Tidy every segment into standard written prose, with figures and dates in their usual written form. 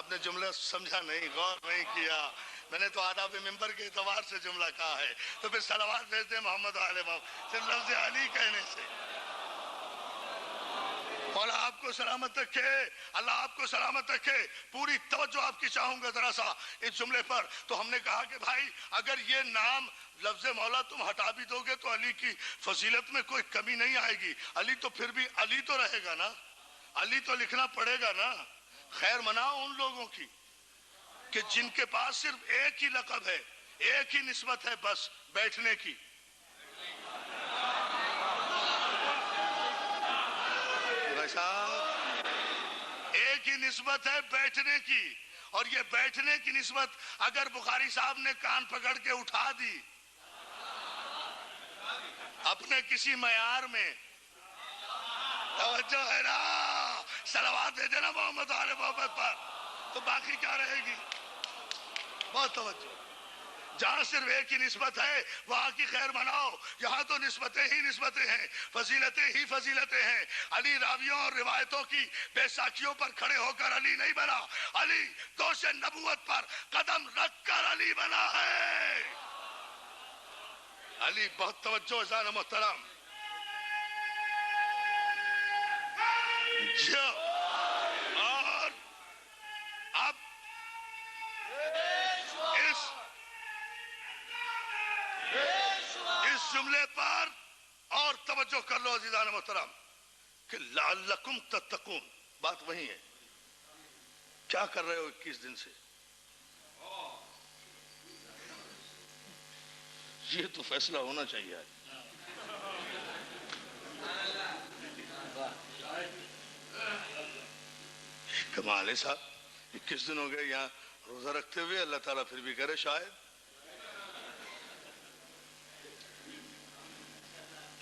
آپ نے جملہ سمجھا نہیں، غور نہیں کیا. میں نے تو آداب منبر کے اعتبار سے جملہ کہا ہے، تو پھر صلوات بھیجتے ہیں محمد و آل محمد، صرف لفظ علی کہنے سے. مولا آپ کو سلامت رکھے، اللہ آپ کو سلامت رکھے. پوری توجہ آپ کی چاہوں گا ذرا سا اس جملے پر. تو ہم نے کہا کہ بھائی اگر یہ نام لفظ مولا تم ہٹا بھی دو گے تو علی کی فضیلت میں کوئی کمی نہیں آئے گی. علی تو پھر بھی علی تو رہے گا نا، علی تو لکھنا پڑے گا نا. خیر مناؤ ان لوگوں کی کہ جن کے پاس صرف ایک ہی لقب ہے، ایک ہی نسبت ہے، بس بیٹھنے کی. ایک ہی نسبت ہے بیٹھنے کی، اور یہ بیٹھنے کی نسبت اگر بخاری صاحب نے کان پکڑ کے اٹھا دی اپنے کسی معیار میں، توجہ ہے نا، صلوات دے دینا محمد آل محمد پر، تو باقی کیا رہے گی؟ بہت توجہ. جہاں صرف ایک ہی نسبت ہے وہاں کی خیر مناؤ. یہاں تو نسبتیں ہی نسبتیں ہیں، فضیلتیں ہی فضیلتیں ہیں. علی راویوں اور روایتوں کی بیساکھیوں پر کھڑے ہو کر علی نہیں بنا، علی دوش نبوت پر قدم رکھ کر علی بنا ہے. علی بہت توجہ اذان محترم. جو اور اب اس جملے پر اور توجہ کر لو عزیزان محترم کہ لعلکم تتقون. بات وہی ہے. کیا کر رہے ہو 21 دن سے؟ یہ تو فیصلہ ہونا چاہیے آج. کمال ہے صاحب، 21 دن ہو گئے یہاں روزہ رکھتے ہوئے. اللہ تعالیٰ پھر بھی کرے شاید.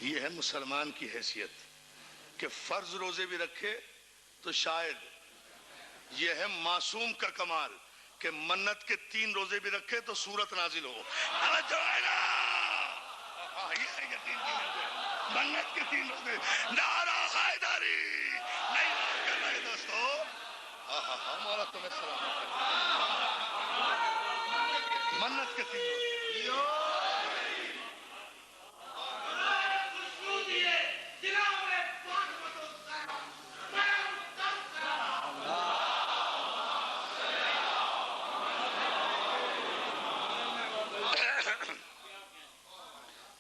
یہ ہے مسلمان کی حیثیت کہ فرض روزے بھی رکھے تو شاید. یہ ہے معصوم کا کمال کہ منت کے 3 روزے بھی رکھے تو سورت نازل ہو. یہ ہے یقین کی روزے، منت کے 3 روزے. نعرہ حیدری نہیں کر رہے دوستو. مولا تمہیں سلامت رکھے. منت کے 3 روزے.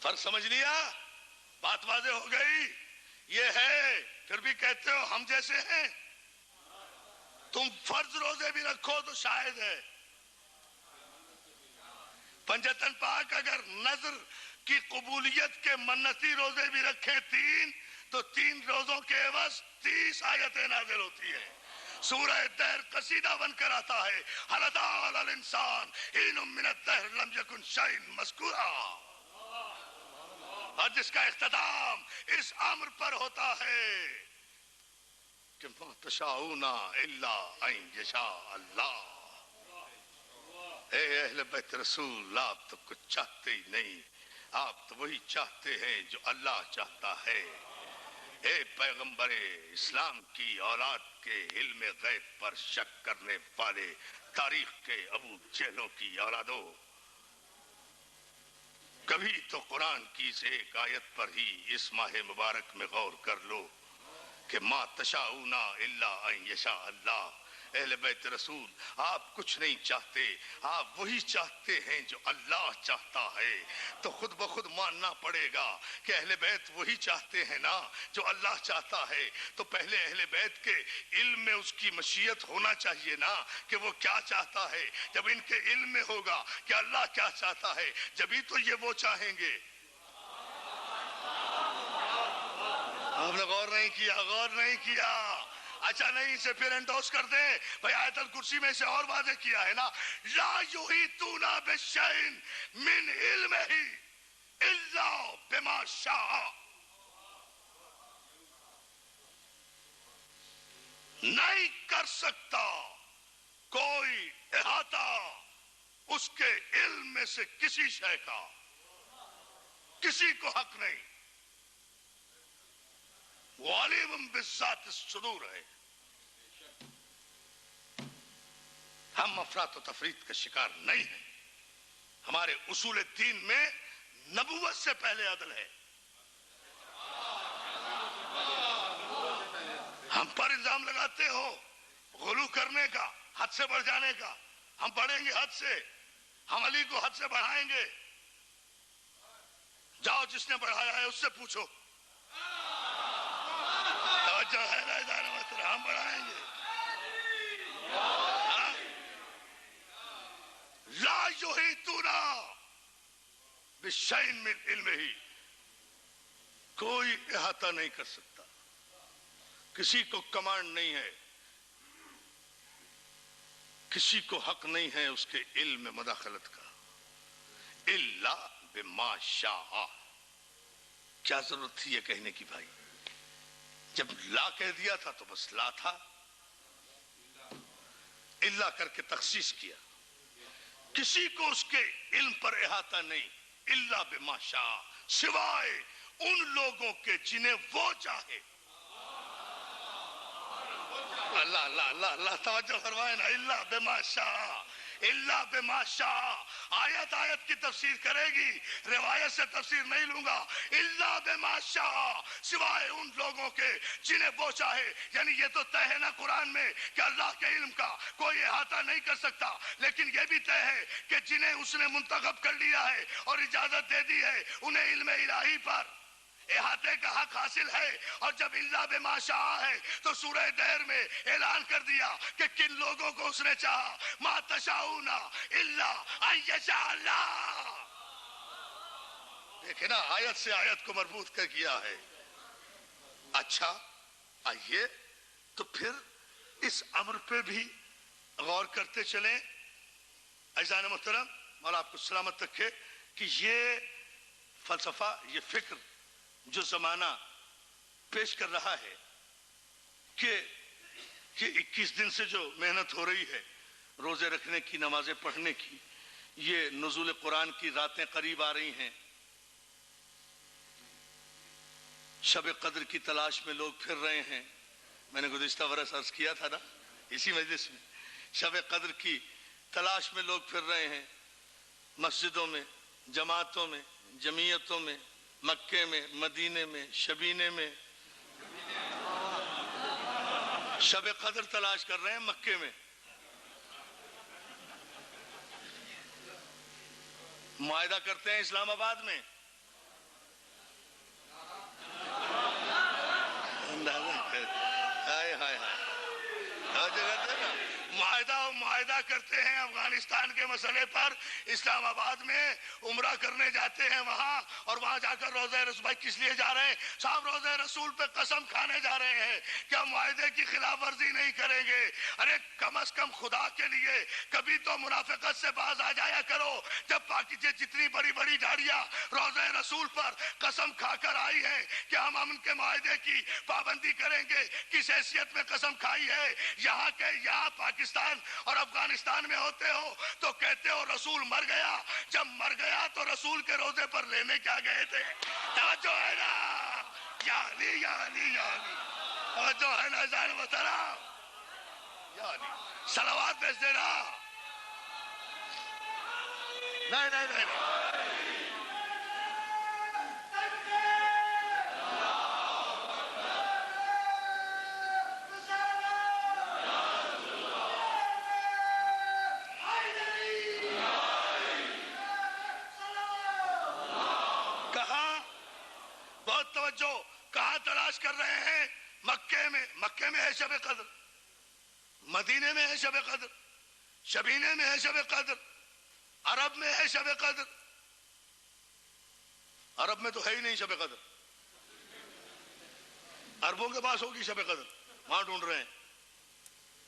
فرق سمجھ لیا؟ بات واضح ہو گئی. یہ ہے پھر بھی کہتے ہو ہم جیسے ہیں. تم فرض روزے بھی رکھو تو شاید ہے. پنجتن پاک اگر نظر کی قبولیت کے منتی روزے بھی رکھیں 3 تو 3 روزوں کے عوض 30 آیتیں نازل ہوتی ہیں. سورہ دہر قصیدہ بن کر آتا ہے. هل اتى على الانسان حين من الدهر لم يكن شيئا مذكورا. اور جس کا اختتام اس امر پر ہوتا ہے کہ ما تشاءون الا ان یشاء اللہ. اے اہل بیت رسول، آپ تو کچھ چاہتے ہی نہیں، آپ تو وہی چاہتے ہیں جو اللہ چاہتا ہے. اے پیغمبر اسلام کی اولاد کے علم غیب پر شک کرنے والے تاریخ کے ابو جہلوں کی اولادوں، کبھی تو قرآن کی اس ایک آیت پر ہی اس ماہ مبارک میں غور کر لو کہ ما تشاؤون الا ان یشاء اللہ. اہل بیت رسول، آپ کچھ نہیں چاہتے، آپ وہی چاہتے ہیں جو اللہ چاہتا ہے. تو خود بخود ماننا پڑے گا کہ اہل بیت وہی چاہتے ہیں نا جو اللہ چاہتا ہے. تو پہلے اہل بیت کے علم میں اس کی مشیت ہونا چاہیے نا کہ وہ کیا چاہتا ہے. جب ان کے علم میں ہوگا کہ اللہ کیا چاہتا ہے جبھی تو یہ وہ چاہیں گے. آپ نے غور نہیں کیا، غور نہیں کیا. اچھا نہیں، اسے پھر انڈوس کر دیں بھائی. آیت الکرسی میں اسے اور واضح کیا ہے نا، لا یحیطون بشیء من علمہ الا بما شاء. نہیں کر سکتا کوئی احاطہ اس کے علم میں سے کسی شے کا، کسی کو حق نہیں. وہ علیم بالذات الصدور ہے. ہم افراط و تفریط کا شکار نہیں ہیں. ہمارے اصول دین میں نبوت سے پہلے عدل ہے. ہم پر الزام لگاتے ہو غلو کرنے کا، حد سے بڑھ جانے کا. ہم بڑھیں گے حد سے، ہم علی کو حد سے بڑھائیں گے. جاؤ جس نے بڑھایا ہے اس سے پوچھو. توجہ ہے نا؟ ہم بڑھائیں گے. لا یحیطون بشیء من علمہ، کوئی احاطہ نہیں کر سکتا، کسی کو کمانڈ نہیں ہے، کسی کو حق نہیں ہے اس کے علم میں مداخلت کا. الا بما شاء. کیا ضرورت تھی یہ کہنے کی بھائی؟ جب لا کہہ دیا تھا تو بس لا تھا. الا کر کے تخصیص کیا. کسی کو اس کے علم پر احاطہ نہیں. الا بما شاء، سوائے ان لوگوں کے جنہیں وہ چاہے. اللہ اللہ اللہ اللہ توجہ فرمائے نا. الا بما شاء، الا بما شاء. آیت آیت کی تفسیر کرے گی، روایت سے تفسیر نہیں لوں گا. الا بما شاء، سوائے ان لوگوں کے جنہیں وہ چاہے. یعنی یہ تو طے ہے نا قرآن میں کہ اللہ کے علم کا کوئی احاطہ نہیں کر سکتا، لیکن یہ بھی طے ہے کہ جنہیں اس نے منتخب کر لیا ہے اور اجازت دے دی ہے انہیں علم الہی پر احاطے کا حق حاصل ہے. اور جب الا بما شاء ہے تو سورہ دہر میں اعلان کر دیا کہ کن لوگوں کو اس نے چاہا. ما تشاؤون الا ان یشاء اللہ. دیکھیں نا، آیت سے آیت کو مربوط کر کیا ہے. اچھا آئیے تو پھر اس امر پہ بھی غور کرتے چلیں. عزیزان محترم، مولا آپ کو سلامت رکھے کہ یہ فلسفہ، یہ فکر جو زمانہ پیش کر رہا ہے کہ 21 دن سے جو محنت ہو رہی ہے روزے رکھنے کی، نمازیں پڑھنے کی، یہ نزول قرآن کی راتیں قریب آ رہی ہیں، شب قدر کی تلاش میں لوگ پھر رہے ہیں. میں نے گزشتہ برس عرض کیا تھا نا اسی مجلس میں، شب قدر کی تلاش میں لوگ پھر رہے ہیں، مسجدوں میں، جماعتوں میں، جمعیتوں میں، مکے میں، مدینے میں، شبینے میں. شب قدر تلاش کر رہے ہیں مکے میں. معاہدہ کرتے ہیں اسلام آباد میں. ہائے ہائے ہائے، معاہدہ کرتے ہیں افغانستان کے مسئلے پر. اسلام آباد میں عمرہ کرنے جاتے ہیں وہاں، اور وہاں جا کر روزہ رسول کس لیے جا رہے ہیں صاحب؟ روزہ رسول پہ قسم کھانے جا رہے ہیں کہ ہم معاہدے کی خلاف ورزی نہیں کریں گے. ارے کم از کم خدا کے لیے کبھی تو منافقت سے باز آ جایا کرو. جب پاکستان جتنی بڑی بڑی گاڑیاں روزہ رسول پر قسم کھا کر آئی ہیں کہ ہم امن کے معاہدے کی پابندی کریں گے، کس حیثیت میں قسم کھائی ہے؟ یہاں پاکستان اور افغانستان میں ہوتے ہو تو کہتے ہو رسول مر گیا. جب مر گیا تو رسول کے روزے پر لینے کیا گئے تھے؟ توجہ ہے نا؟ یا علی یا علی یا علی، توجہ ہے نا عزیزان محترم؟ یا علی صلوات بھیج دینا. نہیں نہیں نہیں کہاں تلاش کر رہے ہیں؟ مکے میں ہے شب قدر، مدینے میں ہے شب قدر، شبینے میں ہے شب قدر، عرب میں ہے شب قدر. عرب میں تو ہے ہی نہیں شب قدر، عربوں کے پاس ہوگی شب قدر، وہاں ڈھونڈ رہے ہیں.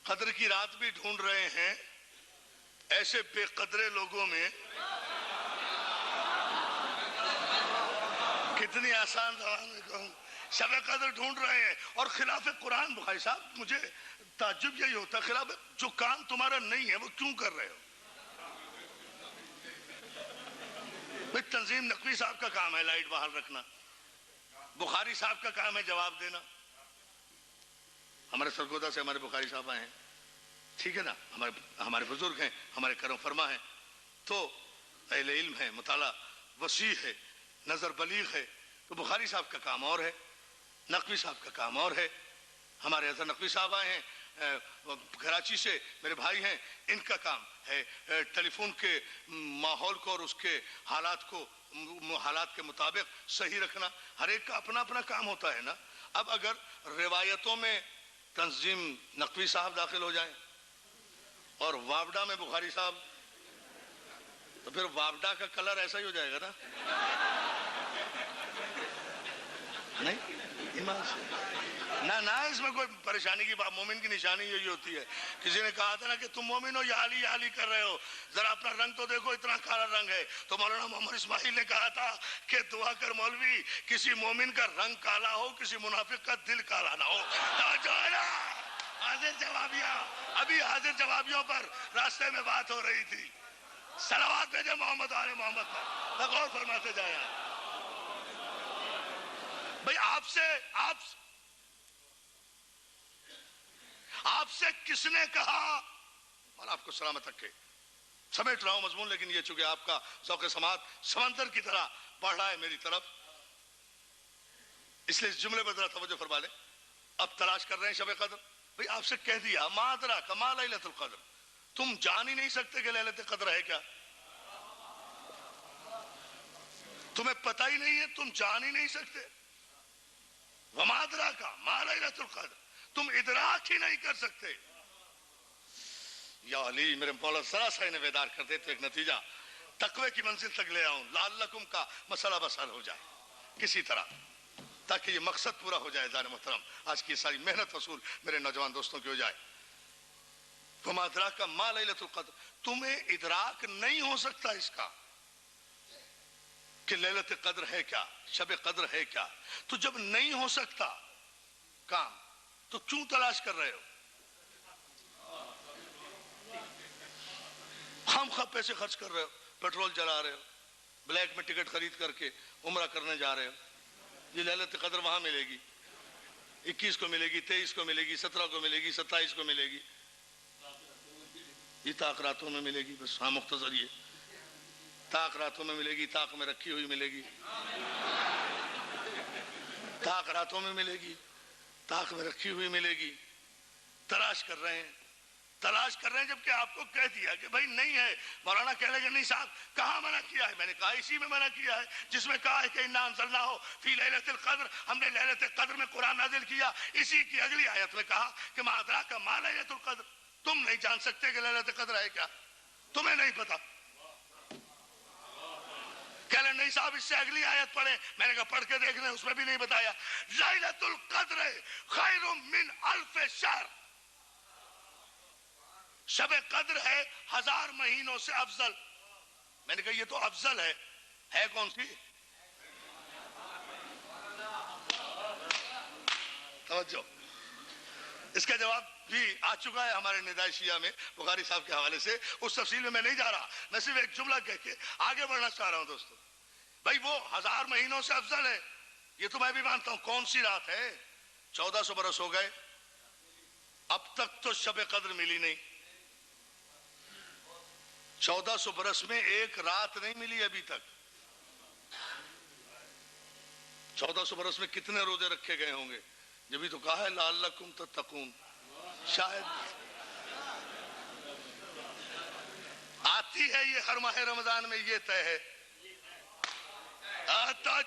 قدر کی رات بھی ڈھونڈ رہے ہیں ایسے بے قدرے لوگوں میں. کتنی آسان زبان میں کہوں، شب قدر ڈھونڈ رہے ہیں اور خلاف قرآن. بخاری صاحب مجھے تعجب یہی ہوتا، خلاف جو کام تمہارا نہیں ہے وہ کیوں کر رہے ہو؟ بھئی تنظیم نقوی صاحب کا کام ہے لائٹ بحال رکھنا، بخاری صاحب کا کام ہے جواب دینا. ہمارے سرگودا سے ہمارے بخاری صاحب آئے ہیں، ٹھیک ہے نا, ہمارے بزرگ ہیں, ہمارے کرم فرما ہیں, تو اہل علم ہے, مطالعہ وسیع ہے, نظر بلیغ ہے. تو بخاری صاحب کا کام اور ہے, نقوی صاحب کا کام اور ہے. ہمارے اظہر نقوی صاحب آئے ہیں کراچی سے, میرے بھائی ہیں, ان کا کام ہے ٹیلی فون کے ماحول کو اور اس کے حالات کے مطابق صحیح رکھنا. ہر ایک کا اپنا اپنا کام ہوتا ہے نا. اب اگر روایتوں میں تنظیم نقوی صاحب داخل ہو جائیں اور وابڈا میں بخاری صاحب, تو پھر وابڈا کا کلر ایسا ہی ہو جائے گا نا, نہیں ایمان سے نہ اس میں کوئی پریشانی کی بات. مومن کی نشانی یہی ہوتی ہے. کسی نے کہا تھا نا کہ تم مومن ہو یا علی کر رہے ہو, ذرا اپنا رنگ تو دیکھو, اتنا کالا رنگ ہے. تو مولانا محمد اسماعیل نے کہا تھا کہ دعا کر مولوی, کسی مومن کا رنگ کالا ہو, کسی منافق کا دل کالا نہ ہو. جو ہے نا حاضر جوابیاں, ابھی حاضر جوابیوں پر راستے میں بات ہو رہی تھی. صلوات بھیجے محمد آل محمد پر, غور فرماتے جایا. بھئی آپ سے کس نے کہا, اور آپ کو سلامت رکھے, سمیٹ رہا ہوں مضمون, لیکن یہ چونکہ آپ کا ذوق سماعت سمندر کی طرح بڑھ رہا ہے میری طرف, اس لیے اس جملے پر ذرا توجہ فرما لیں. اب تلاش کر رہے ہیں شب قدر. بھئی آپ سے کہہ دیا ما ادراک ما لیلۃ القدر, تم جان ہی نہیں سکتے کہ لیلۃ قدر ہے کیا. تمہیں پتہ ہی نہیں ہے, تم جان ہی نہیں سکتے. وما ادراک ما لیلۃ القدر, تم ادراک ہی نہیں کر سکتے. یا علی, میرے مولا ذرا سا انہیں بیدار کر دے تو ایک نتیجہ تقوی کی منزل تک لے آؤں, لعلکم کا مسئلہ بسال ہو جائے کسی طرح, تاکہ یہ مقصد پورا ہو جائے. زار محترم, آج کی ساری محنت وصول میرے نوجوان دوستوں کی ہو جائے. وما ادراک ما لیلۃ القدر, تمہیں ادراک نہیں ہو سکتا اس کا کہ لیلۃ قدر ہے کیا, شب قدر ہے کیا. تو جب نہیں ہو سکتا کام, تو کیوں تلاش کر رہے ہو؟ ہم خواہ پیسے خرچ کر رہے ہو, پیٹرول جلا رہے ہو, بلیک میں ٹکٹ خرید کر کے عمرہ کرنے جا رہے ہو. یہ لیلۃ قدر وہاں ملے گی, 21 کو ملے گی, 23 کو ملے گی, 17 کو ملے گی, 27 کو ملے گی, یہ طاق راتوں میں ملے گی. بس ہاں, مختصر یہ طاق راتوں میں ملے گی, طاق میں رکھی ہوئی ملے گی, طاق راتوں میں ملے گی, طاق میں رکھی ہوئی ملے گی. تلاش کر رہے ہیں جبکہ آپ کو کہہ دیا کہ بھائی نہیں ہے. مولانا کہہ لیں گے نہیں صاحب کہاں منع کیا ہے؟ میں نے کہا اسی میں منع کیا ہے جس میں کہا ہے کہ انا انزلناہ فی لیلۃ القدر, ہم نے لیلۃ قدر میں قرآن نازل کیا. اسی کی اگلی آیت میں کہا کہ ما ادراک ما لیلۃ القدر, تم نہیں جان سکتے کہ لیلۃ قدر ہے کیا, تمہیں نہیں پتا. کہہ لیں نہیں صاحب اس سے اگلی آیت پڑھیں. میں نے کہا پڑھ کے دیکھ لیں, اس میں بھی نہیں بتایا. لیلۃ القدر خیر من الف شہر, شب قدر ہے 1000 مہینوں سے افضل. میں نے کہا یہ تو افضل ہے کون سی؟ توجہ, اس کا جواب بھی آ چکا ہے ہمارے ندائے شیعہ میں بخاری صاحب کے حوالے سے. اس تفصیل میں نہیں جا رہا, میں صرف ایک جملہ کہہ کے آگے بڑھنا چاہ رہا ہوں دوستو. بھائی وہ 1000 مہینوں سے افضل ہے, یہ تو میں بھی مانتا ہوں. کون سی رات ہے؟ 1400 برس ہو گئے, اب تک تو شب قدر ملی نہیں. 1400 برس میں ایک رات نہیں ملی ابھی تک. 1400 برس میں کتنے روزے رکھے گئے ہوں گے؟ جبھی تو کہا ہے لعلکم تتقون, شاید آتی ہے یہ ہر ماہ رمضان میں, یہ طے ہے.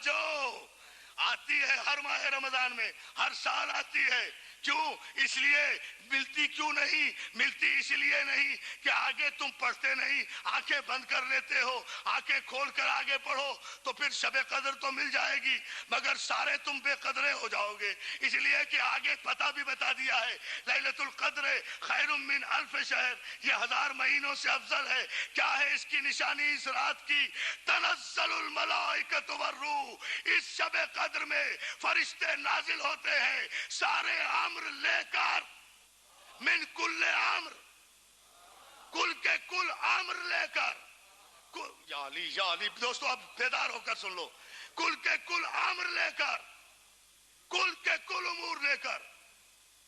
جو آتی ہے ہر ماہ رمضان میں, ہر سال آتی ہے. کیوں؟ اس لیے ملتی کیوں نہیں؟ ملتی اس لیے نہیں کہ آگے تم پڑھتے نہیں, آنکھیں بند کر لیتے ہو. آنکھیں کھول کر آگے پڑھو تو پھر شب قدر تو مل جائے گی, مگر سارے تم بے قدرے ہو جاؤ گے. اس لیے کہ آگے پتہ بھی بتا دیا ہے لیلۃ القدر خیر من الف شہر, یہ 1000 مہینوں سے افضل ہے. کیا ہے اس کی نشانی اس رات کی؟ تنزل الملائکۃ والروح, اس شب قدر میں فرشتے نازل ہوتے ہیں سارے امر لے کر, من کل امر, کل کے کل امر لے کر. یا علی دوستو اب بیدار ہو کر سن لو. کل کے کل امر لے کر, کل کے کل امور لے کر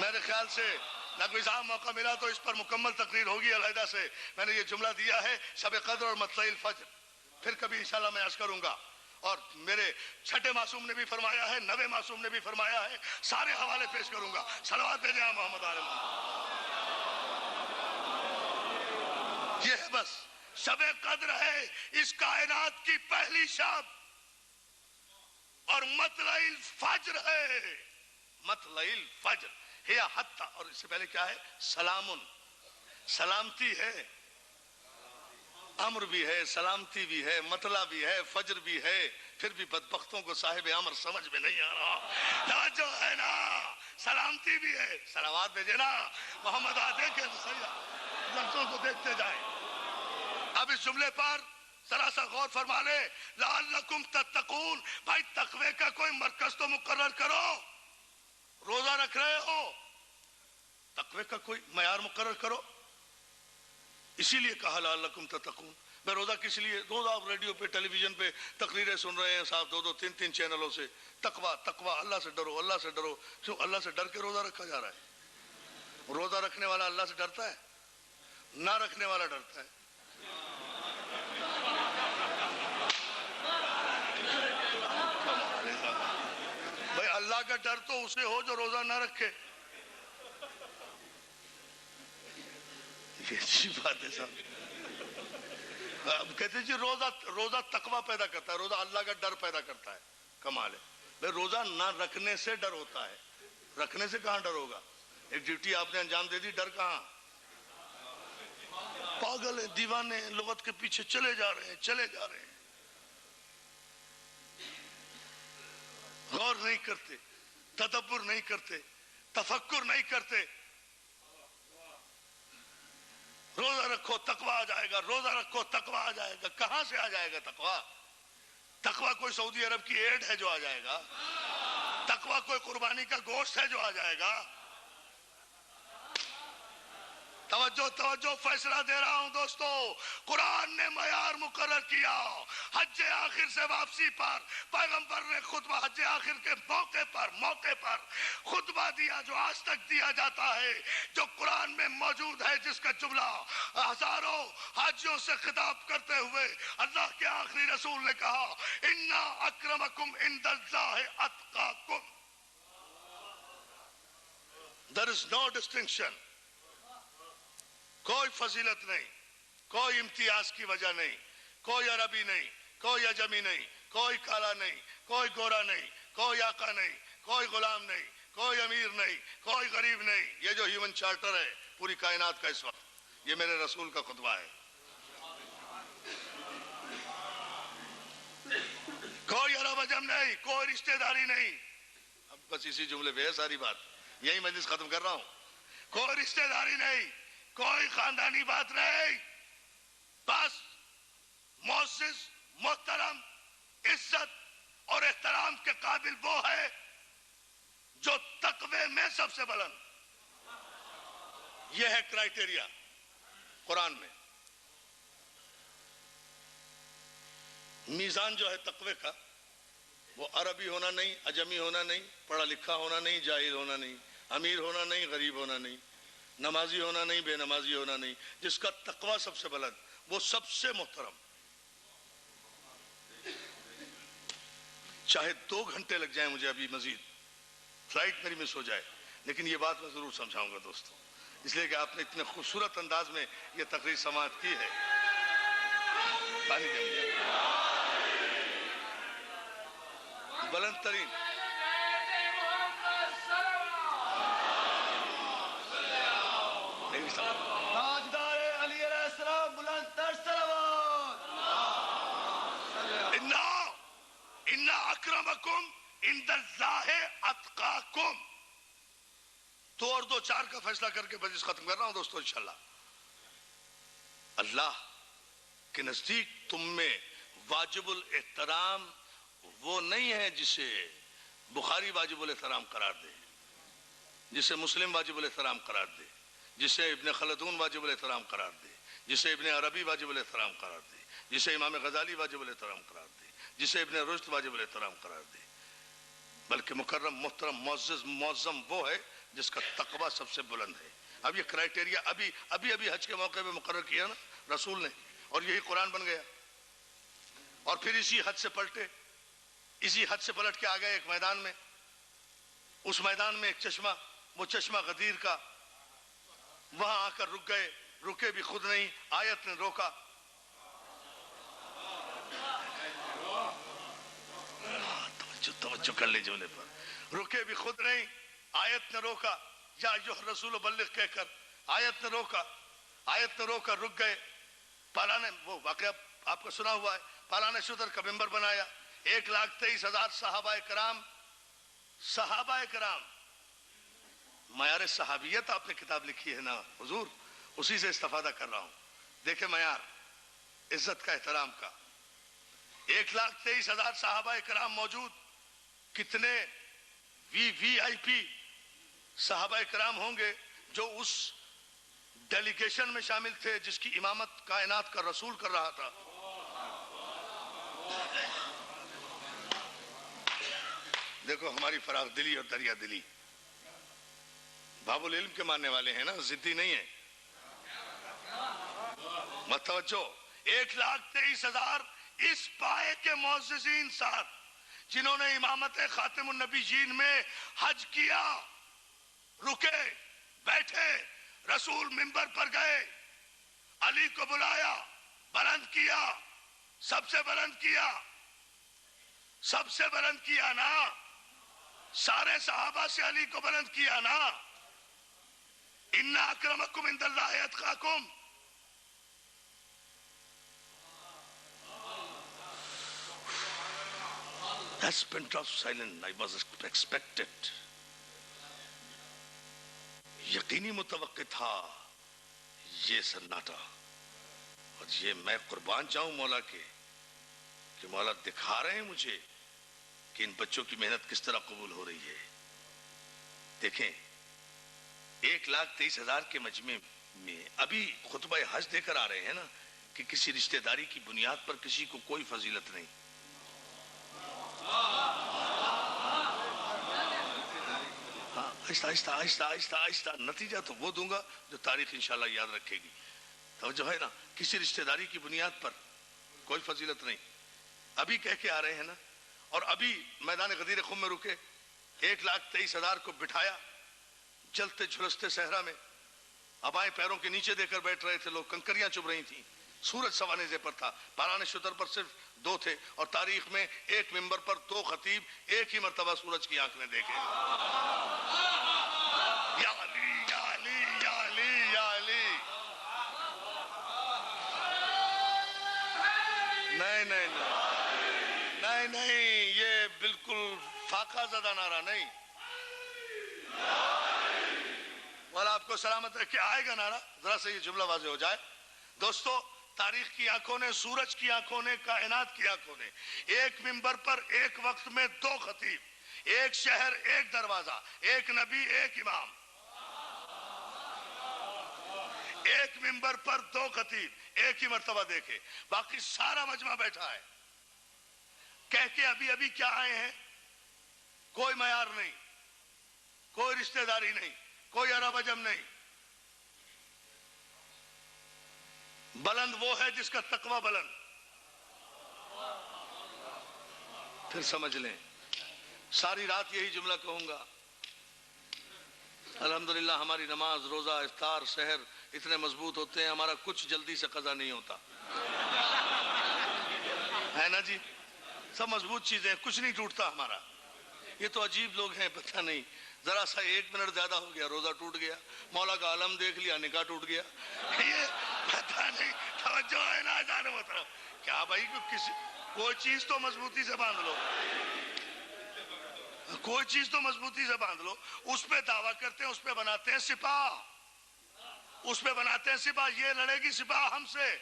میرے خیال سے نہ کوئی صاحب موقع ملا تو اس پر مکمل تقریر ہوگی علیحدہ سے. میں نے یہ جملہ دیا ہے شب قدر اور مطلع الفجر، پھر کبھی انشاءاللہ میں عرض کروں گا. اور میرے چھٹے معصوم نے بھی فرمایا ہے، نوے معصوم نے بھی فرمایا ہے، سارے حوالے پیش کروں گا. صلوات بھیجیں محمد آل محمد. یہ ہے بس شب قدر ہے اس کائنات کی پہلی شب، اور مطلع الفجر ہے. مطلع الفجر ہے حتی، اور اس سے پہلے کیا ہے؟ سلامن، سلامتی ہے. امر بھی ہے، سلامتی بھی ہے، مطلع بھی ہے، فجر بھی ہے. پھر بھی بدبختوں کو صاحب امر سمجھ میں نہیں آ رہا. توجہ ہے نا؟ سلامتی بھی ہے. صلوات بھیجے نا محمد. دیکھیں تو صحیح، لفظوں کو دیکھتے جائیں. اب اس جملے پر ذرا سا غور فرما لیں. لعلکم تتقون، بھائی تقوی کا کوئی مرکز تو مقرر کرو. روزہ رکھ رہے ہو، تقوی کا کوئی معیار مقرر کرو. اسی لیے کہا لعلکم تتقون. میں روزہ کس لیے؟ روز آپ ریڈیو پہ ٹیلی ویژن پہ تقریریں سن رہے ہیں صاحب، دو تین چینلوں سے. تقوی تقوی، اللہ سے ڈرو، اللہ سے ڈرو. کیوں اللہ سے ڈر کے روزہ رکھا جا رہا ہے؟ روزہ رکھنے والا اللہ سے ڈرتا ہے؟ نہ رکھنے والا ڈرتا ہے. بھائی اللہ کا ڈر تو اسے ہو جو روزہ نہ رکھے. یہ اچھی بات ہے صاحب. اب کہتے جی روزہ تقوی پیدا کرتا ہے، روزہ اللہ کا ڈر پیدا کرتا ہے. کمال ہے. بھائی روزہ نہ رکھنے سے ڈر ہوتا ہے، رکھنے سے کہاں ڈر ہوگا؟ ایک ڈیوٹی آپ نے انجام دے دی، ڈر کہاں؟ پاگل ہیں، دیوانے ہیں، لغت کے پیچھے چلے جا رہے ہیں. غور نہیں کرتے، تدبر نہیں کرتے، تفکر نہیں کرتے. روزہ رکھو تقوی آ جائے گا، روزہ رکھو تقوی آ جائے گا. کہاں سے آ جائے گا تقوی؟ تقوی کوئی سعودی عرب کی ایڈ ہے جو آ جائے گا؟ تقوی کوئی قربانی کا گوشت ہے جو آ جائے گا؟ توجہ فیصلہ دے رہا ہوں دوستو. قرآن نے معیار مقرر کیا. حج آخر سے واپسی پر پیغمبر نے خطبہ حج آخر کے موقع پر خطبہ دیا جو آج تک دیا جاتا ہے، جو قرآن میں موجود ہے، جس کا جملہ ہزاروں حاجیوں سے خطاب کرتے ہوئے اللہ کے آخری رسول نے کہا اِنَّا أَكْرَمَكُمْ عِنْدَ اللَّهِ أَتْقَاكُمْ. There is no distinction. کوئی فضیلت نہیں، کوئی امتیاز کی وجہ نہیں، کوئی عربی نہیں، کوئی عجمی نہیں، کوئی کالا نہیں، کوئی گورا نہیں، کوئی آقا نہیں، کوئی غلام نہیں، کوئی امیر نہیں، کوئی غریب نہیں. یہ جو ہیومن چارٹر ہے پوری کائنات کا اس وقت، یہ میرے رسول کا خطبہ ہے. کوئی عرب عجم نہیں، کوئی رشتہ داری نہیں. اب بس اسی جملے پہ ہے ساری بات، یہی مجلس ختم کر رہا ہوں. کوئی رشتہ داری نہیں، کوئی خاندانی بات نہیں. بس معزز، محترم، عزت اور احترام کے قابل وہ ہے جو تقوی میں سب سے بلند. یہ ہے کرائٹیریا قرآن میں. میزان جو ہے تقوی کا وہ عربی ہونا نہیں، عجمی ہونا نہیں، پڑھا لکھا ہونا نہیں، جاہل ہونا نہیں، امیر ہونا نہیں، غریب ہونا نہیں، نمازی ہونا نہیں، بے نمازی ہونا نہیں. جس کا تقوی سب سے بلند وہ سب سے محترم. چاہے 2 گھنٹے لگ جائیں مجھے ابھی مزید، فلائٹ میری مس ہو جائے، لیکن یہ بات میں ضرور سمجھاؤں گا دوستوں، اس لیے کہ آپ نے اتنے خوبصورت انداز میں یہ تقریر سماعت کی ہے. پانی دیں گے بلند ترین تاجدار علی علیہ السلام بلند تر صلوات. اِنَّا أَكْرَمَكُمْ عِنْدَ اللَّهِ أَتْقَاكُمْ. 2 اور 2 4 کا فیصلہ کر کے مجلس ختم کر رہا ہوں دوستو انشاءاللہ. اللہ کے نزدیک تم میں واجب الاحترام وہ نہیں ہے جسے بخاری واجب الاحترام قرار دے، جسے مسلم واجب الاحترام قرار دے، جسے ابن خلدون واجب الاحترام قرار دے، جسے ابن عربی واجب الاحترام قرار دے، جسے امام غزالی واجب الاحترام قرار دے، جسے ابن رشد واجب الاحترام قرار دے. بلکہ مکرم، محترم، معزز، معظم وہ ہے جس کا تقوی سب سے بلند ہے. اب یہ کرائٹیریا ابھی حج کے موقع پہ مقرر کیا نا رسول نے, اور یہی قرآن بن گیا. اور پھر اسی حد سے پلٹ کے آ گئے ایک میدان میں. اس میدان میں ایک چشمہ, وہ چشمہ غدیر کا, وہاں آ کر رک گئے. رکے بھی خود نہیں, آیت نے روکا. توجہ کر لی جملے پر. رکے بھی خود نہیں, آیت نے روکا. یا ایھا الرسول بلغ کہہ کر آیت نے روکا, رک گئے. پالا نے, وہ واقعہ آپ کو سنا ہوا ہے, پالا نے شدر کا ممبر بنایا. 1,23,000 صحابہ کرام. معیار صحابیت آپ نے کتاب لکھی ہے نا حضور, اسی سے استفادہ کر رہا ہوں. دیکھیں معیار عزت کا, احترام کا. 1,23,000 صحابہ کرام موجود. کتنے وی آئی پی صحابہ کرام ہوں گے جو اس ڈیلیگیشن میں شامل تھے جس کی امامت کائنات کا رسول کر رہا تھا. دیکھو ہماری فراغ دلی اور دریا دلی. باب العلم کے ماننے والے ہیں نا, ضدی نہیں ہیں. متوجہ. 1,23,000 اس پائے کے معززین ساتھ جنہوں نے امامت خاتم النبیین میں حج کیا. رکے, بیٹھے, رسول منبر پر گئے, علی کو بلایا, بلند کیا, سب سے بلند کیا نا. سارے صحابہ سے علی کو بلند کیا نا. ان اکرمکم عند اللہ اتقاکم. That pin drop silent. I was expected. یقینی متوقع تھا یہ سناٹا. اور یہ میں قربان جاؤں مولا کے کہ مولا دکھا رہے ہیں مجھے کہ ان بچوں کی محنت کس طرح قبول ہو رہی ہے. دیکھیں 1,23,000 کے مجمع میں ابھی خطبہ حج دے کر آ رہے ہیں نا کہ کسی رشتہ داری کی بنیاد پر کسی کو کوئی فضیلت نہیں. آہستہ نتیجہ تو وہ دوں گا جو تاریخ انشاءاللہ یاد رکھے گی. توجہ ہے نا, کسی رشتہ داری کی بنیاد پر کوئی فضیلت نہیں. ابھی کہہ کے آ رہے ہیں نا. اور ابھی میدان غدیر خم میں رکے, 1,23,000 کو بٹھایا. جلتے جھلستے صحرا میں ابائیں پیروں کے نیچے دے کر بیٹھ رہے تھے لوگ. کنکریاں چبھ رہی تھیں. سورج سوانیزے پر تھا. پالان شتر پر صرف 2 تھے. اور تاریخ میں ایک ممبر پر 2 خطیب ایک ہی مرتبہ سورج کی آنکھ نے دیکھے. یا علی یا علی یا علی یا علی. نہیں, یہ بالکل فاقہ زدہ نعرہ نہیں. مولا آپ کو سلامت رکھے. آئے گا نعرہ, ذرا سے یہ جملہ واضح ہو جائے. دوستو, تاریخ کی آنکھوں نے, سورج کی آنکھوں نے, کائنات کی آنکھوں نے ایک ممبر پر ایک وقت میں 2 خطیب, ایک شہر, ایک دروازہ, ایک نبی, ایک امام. ایک ممبر پر 2 خطیب ایک ہی مرتبہ دیکھے. باقی سارا مجمع بیٹھا ہے. کہہ کے ابھی کیا آئے ہیں, کوئی معیار نہیں, کوئی رشتہ داری نہیں, کوئی عرب عجم نہیں. بلند وہ ہے جس کا تقوی بلند. پھر سمجھ لیں, ساری رات یہی جملہ کہوں گا. الحمدللہ ہماری نماز, روزہ, افطار, سحر اتنے مضبوط ہوتے ہیں, ہمارا کچھ جلدی سے قضا نہیں ہوتا ہے نا جی. سب مضبوط چیزیں, کچھ نہیں ٹوٹتا ہمارا. یہ تو عجیب لوگ ہیں, پتہ نہیں, ذرا سا 1 منٹ زیادہ ہو گیا روزہ ٹوٹ گیا, مولا کا علم دیکھ لیا نکاح ٹوٹ گیا. یہ پتہ نہیں, توجہ ہے نا جانے محترم. کیا بھائی, کوئی چیز تو مضبوطی سے باندھ لو, کوئی چیز تو مضبوطی سے باندھ لو. اس پہ دعویٰ کرتے ہیں, اس پہ بناتے ہیں سپاہ, اس پہ بناتے ہیں سپاہ. یہ لڑے گی سپاہ ہم سے.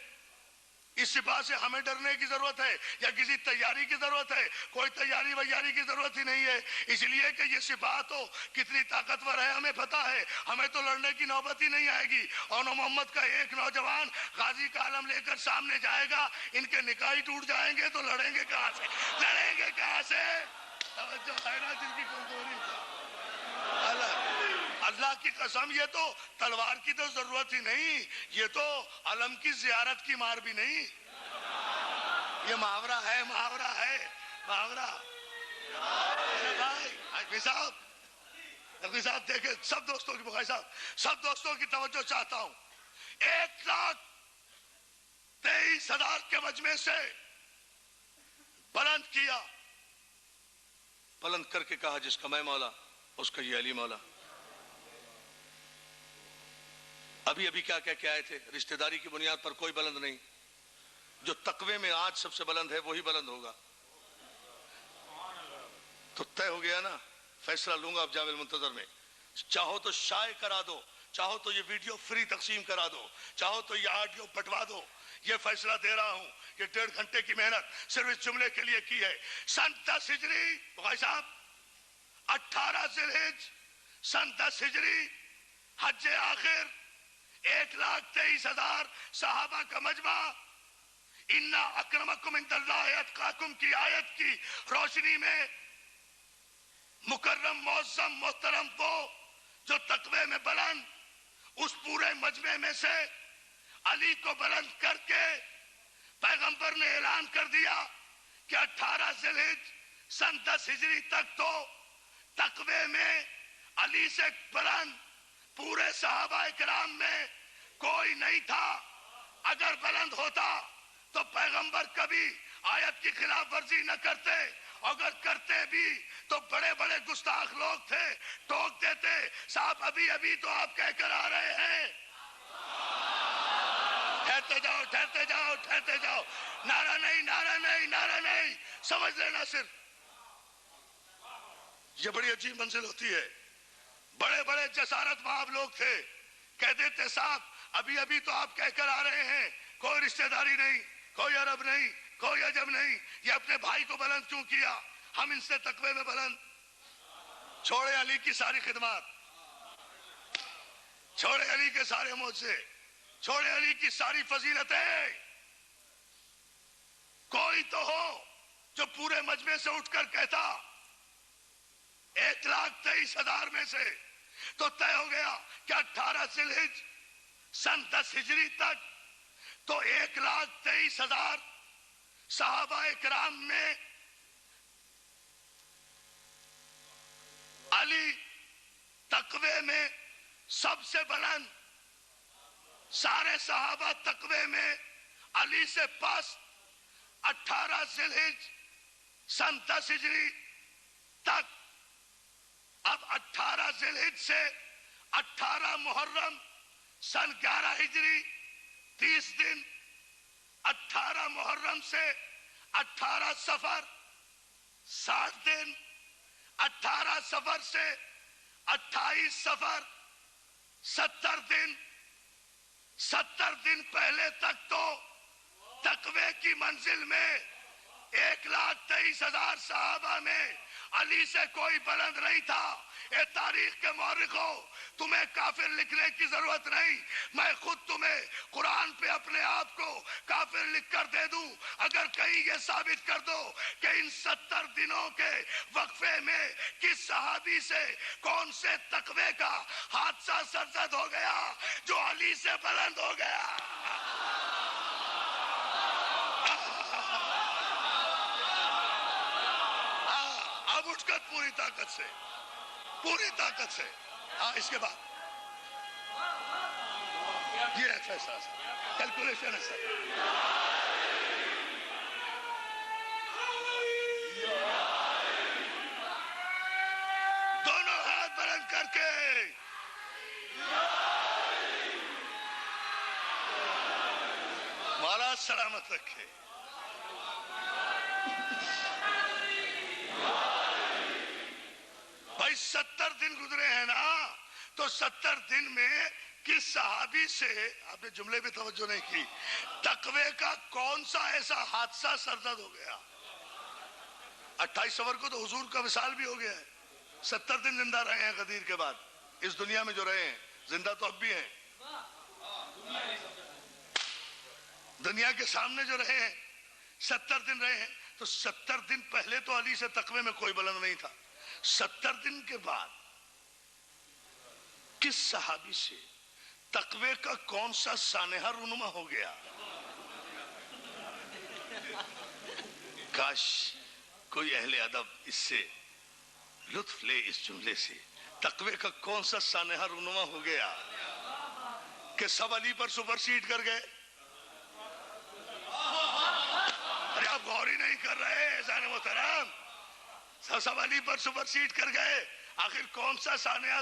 اس سپاہ سے ہمیں ڈرنے کی ضرورت ہے یا کسی تیاری کی ضرورت ہے؟ کوئی تیاری ویاری کی ضرورت ہی نہیں ہے. اس لیے کہ یہ سپاہ تو کتنی طاقتور ہے ہمیں پتہ ہے. ہمیں تو لڑنے کی نوبت ہی نہیں آئے گی. اور محمد کا ایک نوجوان غازی کا علم لے کر سامنے جائے گا, ان کے نکاح ٹوٹ جائیں گے تو لڑیں گے کہاں سے؟ لڑیں گے کہاں سے؟ توجہ ہے نا جن کی کمزوری. اللہ کی قسم یہ تو تلوار کی تو ضرورت ہی نہیں، یہ تو علم کی زیارت کی مار بھی نہیں، یہ محاورہ ہے، محاورہ ہے، محاورہ۔ بھائی صاحب دیکھیں، سب دوستوں کی بخاری صاحب سب دوستوں کی توجہ چاہتا ہوں۔ 1,23,000 کے مجمع سے بلند کیا، بلند کر کے کہا جس کا میں مولا اس کا یہ علی مولا۔ ابھی کیا کہہ کے آئے تھے؟ رشتہ داری کی بنیاد پر کوئی بلند نہیں، جو تقوی میں آج سب سے بلند ہے وہی بلند ہوگا۔ تو طے ہو گیا نا، فیصلہ لوں گا اب جامع المنتظر میں۔ چاہو تو شائع کرا دو، چاہو تو یہ ویڈیو فری تقسیم کرا دو، چاہو تو یہ آڈیو بٹوا دو، یہ فیصلہ دے رہا ہوں۔ یہ 1.5 گھنٹے کی محنت صرف اس جملے کے لیے کی ہے۔ سن 10 ہجری بھائی صاحب 18 ذی الحجہ سن 10 ہجری حج آخر 1,23,000 صحابہ کا مجمع اِنَّ أَكْرَمَكُمْ عِندَ اللَّهِ أَتْقَاكُمْ کی آیت کی روشنی میں مکرم معظم محترم وہ جو تقوی میں بلند، اس پورے مجمع میں سے علی کو بلند کر کے پیغمبر نے اعلان کر دیا کہ 18 ذی الحجہ سن 10 ہجری تک تو تقوی میں علی سے بلند پورے صحابہ کرام میں کوئی نہیں تھا۔ اگر بلند ہوتا تو پیغمبر کبھی آیت کی خلاف ورزی نہ کرتے، اگر کرتے بھی تو بڑے بڑے گستاخ لوگ تھے، ٹوک دیتے صاحب ابھی تو آپ کہہ کر آ رہے ہیں، ٹھہرتے جاؤ، نعرہ نہیں، سمجھ لینا صرف۔ یہ بڑی عجیب منزل ہوتی ہے۔ بڑے بڑے جسارت مآب لوگ تھے، کہہ دیتے صاحب ابھی تو آپ کہہ کر آ رہے ہیں کوئی رشتہ داری نہیں، کوئی عرب نہیں، کوئی عجم نہیں، یہ اپنے بھائی کو بلند کیوں کیا؟ ہم ان سے تقوی میں بلند۔ چھوڑے علی کی ساری خدمات، چھوڑے علی کے سارے معجزے، چھوڑے علی کی ساری فضیلتیں، کوئی تو ہو جو پورے مجمع سے اٹھ کر کہتا 1,23,000 میں سے تو طے ہو گیا کہ 18 ذی الحجہ سن 10 ہجری تک تو 1,23,000 صحابہ کرام میں علی تقوی میں سب سے بلند، سارے صحابہ تقوی میں علی سے پاس 18 ذی الحجہ سن 10 ہجری تک۔ اب 18 ذی الحجہ سے 18 محرم سن 11 ہجری 30 دن، 18 محرم سے 18 سفر 60 دن، 18 سفر سے 28 سفر 70 دن، 70 دن پہلے تک تو تقوی کی منزل میں 1,23,000 صحابہ میں علی سے کوئی بلند نہیں تھا۔ اے تاریخ کے مورخو، تمہیں کافر لکھنے کی ضرورت نہیں، میں خود تمہیں قرآن پہ اپنے آپ کو کافر لکھ کر دے دوں اگر کہیں یہ ثابت کر دو کہ ان 70 دنوں کے وقفے میں کس صحابی سے کون سے تقوی کا حادثہ سرزد ہو گیا جو علی سے بلند ہو گیا۔ اب اٹھ کر پوری طاقت سے اس کے بعد یہ ہے فیصلہ سر، کیلکولیشن ہے سر۔ دونوں ہاتھ بلند کر کے مولا سلامت رکھے۔ بھائی 70 دن گزرے ہیں نا، تو 70 دن میں کس صحابی سے، آپ نے جملے پہ توجہ نہیں کی، تقوی کا کون سا ایسا حادثہ سرزد ہو گیا؟ 28 سفر کو تو حضور کا وصال بھی ہو گیا ہے، 70 دن زندہ رہے ہیں غدیر کے بعد، اس دنیا میں جو رہے ہیں زندہ تو اب بھی ہیں، دنیا کے سامنے جو رہے ہیں 70 دن رہے ہیں، تو 70 دن پہلے تو علی سے تقوی میں کوئی بلند نہیں تھا، 70 دن کے بعد کس صحابی سے تقوی کا کون سا سانحہ رونما ہو گیا؟ کاش کوئی اہل ادب اس سے لطف لے اس جملے سے، تقوی کا کون سا سانحہ رونما ہو گیا کہ سب علی پر سپر سیڈ کر گئے؟ ارے آپ غور ہی نہیں کر رہے اذان محترم، سب علی پر سپر سیڈ کر گئے۔ آخر کون سا سانحہ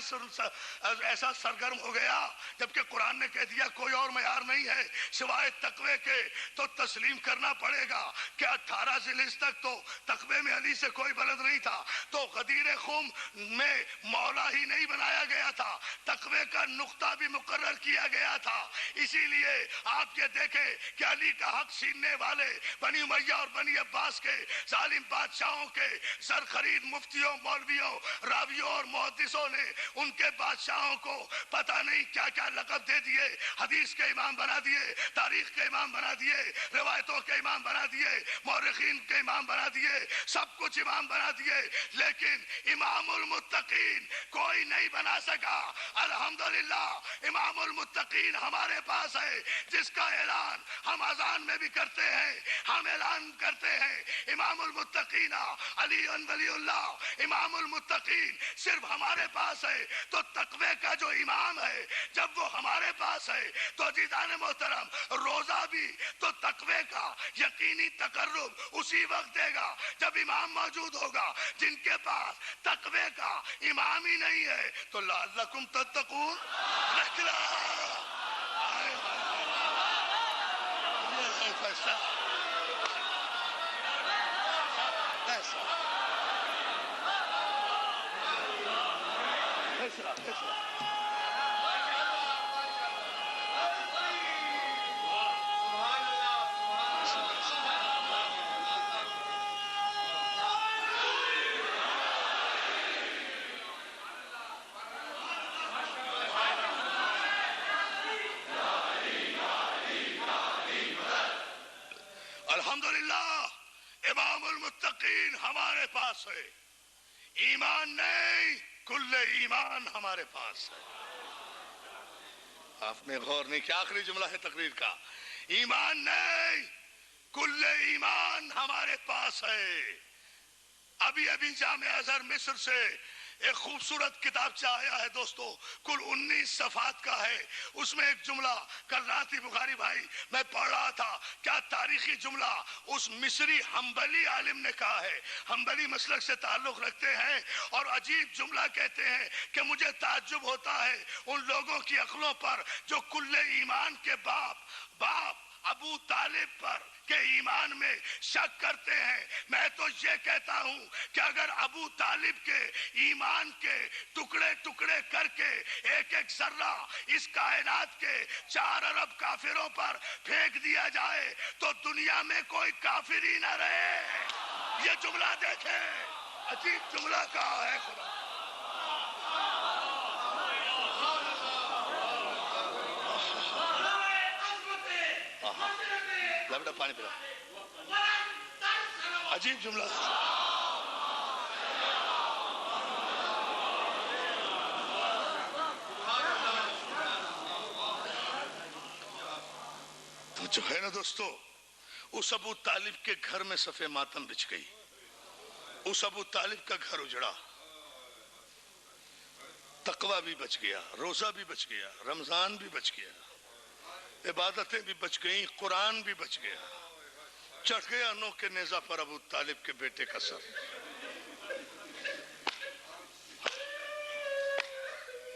ایسا سرگرم ہو گیا جبکہ قرآن نے کہہ دیا کوئی اور معیار نہیں ہے سوائے تقوی کے، تو تسلیم کرنا پڑے گا کہ 18 ذیلحجہ تک تو تقوی میں علی سے کوئی بلد نہیں تھا، تو غدیر خم میں مولا ہی نہیں بنایا گیا تھا، تقوی کا نقطہ بھی مقرر کیا گیا تھا۔ اسی لیے آپ یہ دیکھیں کہ علی کا حق چھیننے والے بنی امیہ اور بنی عباس کے ظالم بادشاہوں کے زر خرید مفتیوں، مولویوں، راویوں اور محدثوں نے ان کے بادشاہوں کو پتہ نہیں کیا کیا لقب دے دیے، حدیث کے امام بنا دیے، تاریخ کے امام بنا دیے، روایتوں کے امام بنا دیے، مورخین کے امام بنا دیے، سب کچھ امام بنا دیے، لیکن امام المتقین کوئی نہیں بنا سکا۔ الحمدللہ امام المتقین ہمارے پاس ہے، جس کا اعلان ہم اذان میں بھی کرتے ہیں، ہم اعلان کرتے ہیں امام المتقین علی ولی اللہ امام المتقین صرف ہمارے پاس ہے۔ تو تقوی کا جو امام ہے جب وہ ہمارے پاس ہے تو عزیزان محترم روزہ بھی تو تقوی کا یقینی تقرب اسی وقت دے گا جب امام موجود ہوگا۔ جن کے پاس تقوی کا امام ہی نہیں ہے تو لعلکم تتقون الحمدللہ امام المتقین ہمارے پاس ہے، ایمان نہیں کل ایمان ہمارے پاس ہے۔ آپ نے غور نہیں کیا؟ آخری جملہ ہے تقریر کا، ایمان نہیں کل ایمان ہمارے پاس ہے۔ ابھی جامع ازہر مصر سے ایک خوبصورت کتابچہ آیا ہے دوستو، کل 19 صفحات کا ہے، اس میں ایک جملہ کل رات ہی بخاری بھائی میں پڑھ رہا تھا، کیا تاریخی جملہ اس مصری حنبلی عالم نے کہا ہے، حنبلی مسلک سے تعلق رکھتے ہیں، اور عجیب جملہ کہتے ہیں کہ مجھے تعجب ہوتا ہے ان لوگوں کی عقلوں پر جو کل ایمان کے باپ ابو طالب پر کے ایمان میں شک کرتے ہیں۔ میں تو یہ کہتا ہوں کہ اگر ابو طالب کے ایمان کے ٹکڑے ٹکڑے کر کے ایک ایک ذرہ اس کائنات کے 4 ارب کافروں پر پھینک دیا جائے تو دنیا میں کوئی کافر ہی نہ رہے۔ یہ جملہ دیکھیں، عجیب جملہ کہا ہے خدا۔ بیٹا پانی پلا، عجیب جملہ۔ تو جو ہے نا دوستو، اس ابو طالب کے گھر میں صف ماتم بچ گئی، اس ابو طالب کا گھر اجڑا، تقوی بھی بچ گیا، روزہ بھی بچ گیا، رمضان بھی بچ گیا، عبادتیں بھی بچ گئیں، قرآن بھی بچ گیا، چڑھ گیا نو کے نیزہ پر ابو طالب کے بیٹے کا سر۔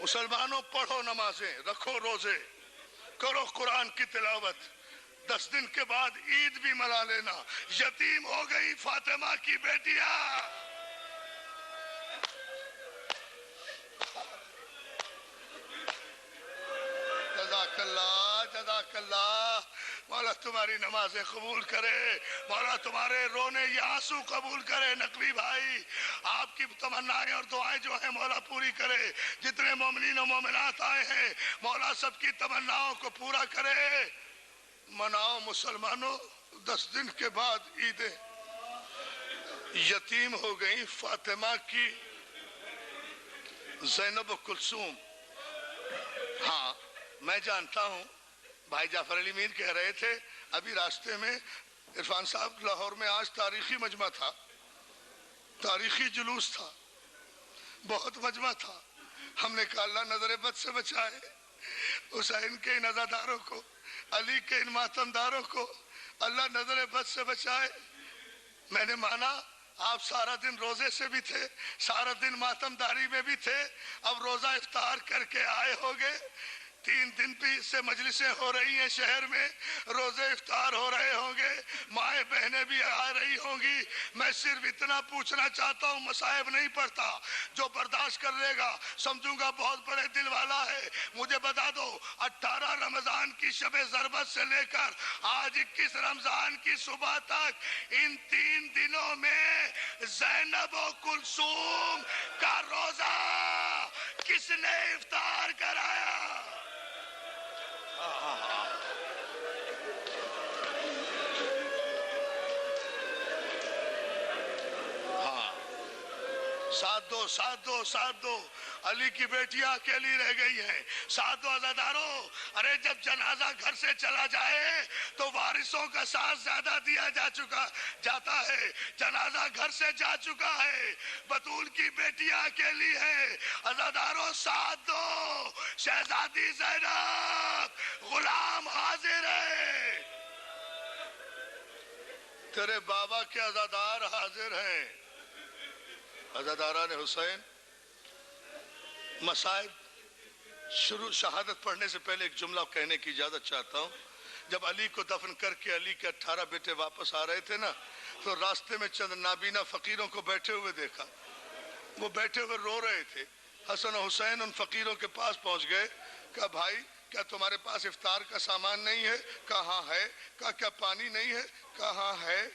مسلمانوں پڑھو نمازیں، رکھو روزے، کرو قرآن کی تلاوت، 10 دن کے بعد عید بھی منا لینا۔ یتیم ہو گئی فاطمہ کی بیٹیاں، جزاک اللہ، جزاک اللہ۔ مولا تمہاری نمازیں قبول کرے، مولا تمہارے رونے یہ آنسو قبول کرے۔ نقوی بھائی آپ کی تمنائیں اور دعائیں جو ہیں مولا پوری کرے، جتنے مومنین و مومنات آئے ہیں مولا سب کی تمناؤں کو پورا کرے۔ مناؤ مسلمانوں، 10 دن کے بعد عیدیں۔ یتیم ہو گئی فاطمہ کی زینب و کلثوم، ہاں میں جانتا ہوں، بھائی جعفر علی میر کہہ رہے تھے ابھی راستے میں، عرفان صاحب لاہور میں آج تاریخی مجمع تھا، تاریخی جلوس تھا، بہت مجمع تھا. ہم نے کہا اللہ نظر بد سے بچائے حسین کے ان عزاداروں کو، علی کے ان ماتمداروں کو اللہ نظر بد سے بچائے. میں نے مانا آپ سارا دن روزے سے بھی تھے، سارا دن ماتمداری میں بھی تھے، اب روزہ افطار کر کے آئے ہوگے. 3 دن بھی سے مجلسیں ہو رہی ہیں شہر میں، روزے افطار ہو رہے ہوں گے، مائیں بہنیں بھی آ رہی ہوں گی. میں صرف اتنا پوچھنا چاہتا ہوں، مصائب نہیں پڑھتا، جو برداشت کر لے گا سمجھوں گا بہت بڑے دل والا ہے. مجھے بتا دو 18 رمضان کی شب ضربت سے لے کر آج 21 رمضان کی صبح تک ان 3 دنوں میں زینب و کلثوم کا روزہ کس نے افطار کرایا؟ ساتھ دو علی کی بیٹیاں اکیلی رہ گئی ہیں. ساتھ دو عزاداروں. ارے جب جنازہ گھر سے چلا جائے تو وارثوں کا ساتھ زیادہ دیا جاتا ہے. جنازہ گھر سے جا چکا ہے، بطول کی بیٹیاں اکیلی ہیں. عزاداروں ساتھ دو. شہزادی زینب غلام حاضر ہے، تیرے بابا کے عزادار حاضر ہیں. عزاداران حسین، مصائب شہادت پڑھنے سے پہلے ایک جملہ کہنے کی اجازت چاہتا ہوں. جب علی کو دفن کر کے علی کے 18 بیٹے واپس آ رہے تھے نا، تو راستے میں چند نابینا فقیروں کو بیٹھے ہوئے دیکھا. وہ بیٹھے ہوئے رو رہے تھے. حسن و حسین ان فقیروں کے پاس پہنچ گئے. کہا بھائی کیا تمہارے پاس افطار کا سامان نہیں ہے؟ کہا ہاں ہے. کہا کیا پانی نہیں ہے؟ کہا ہاں ہے.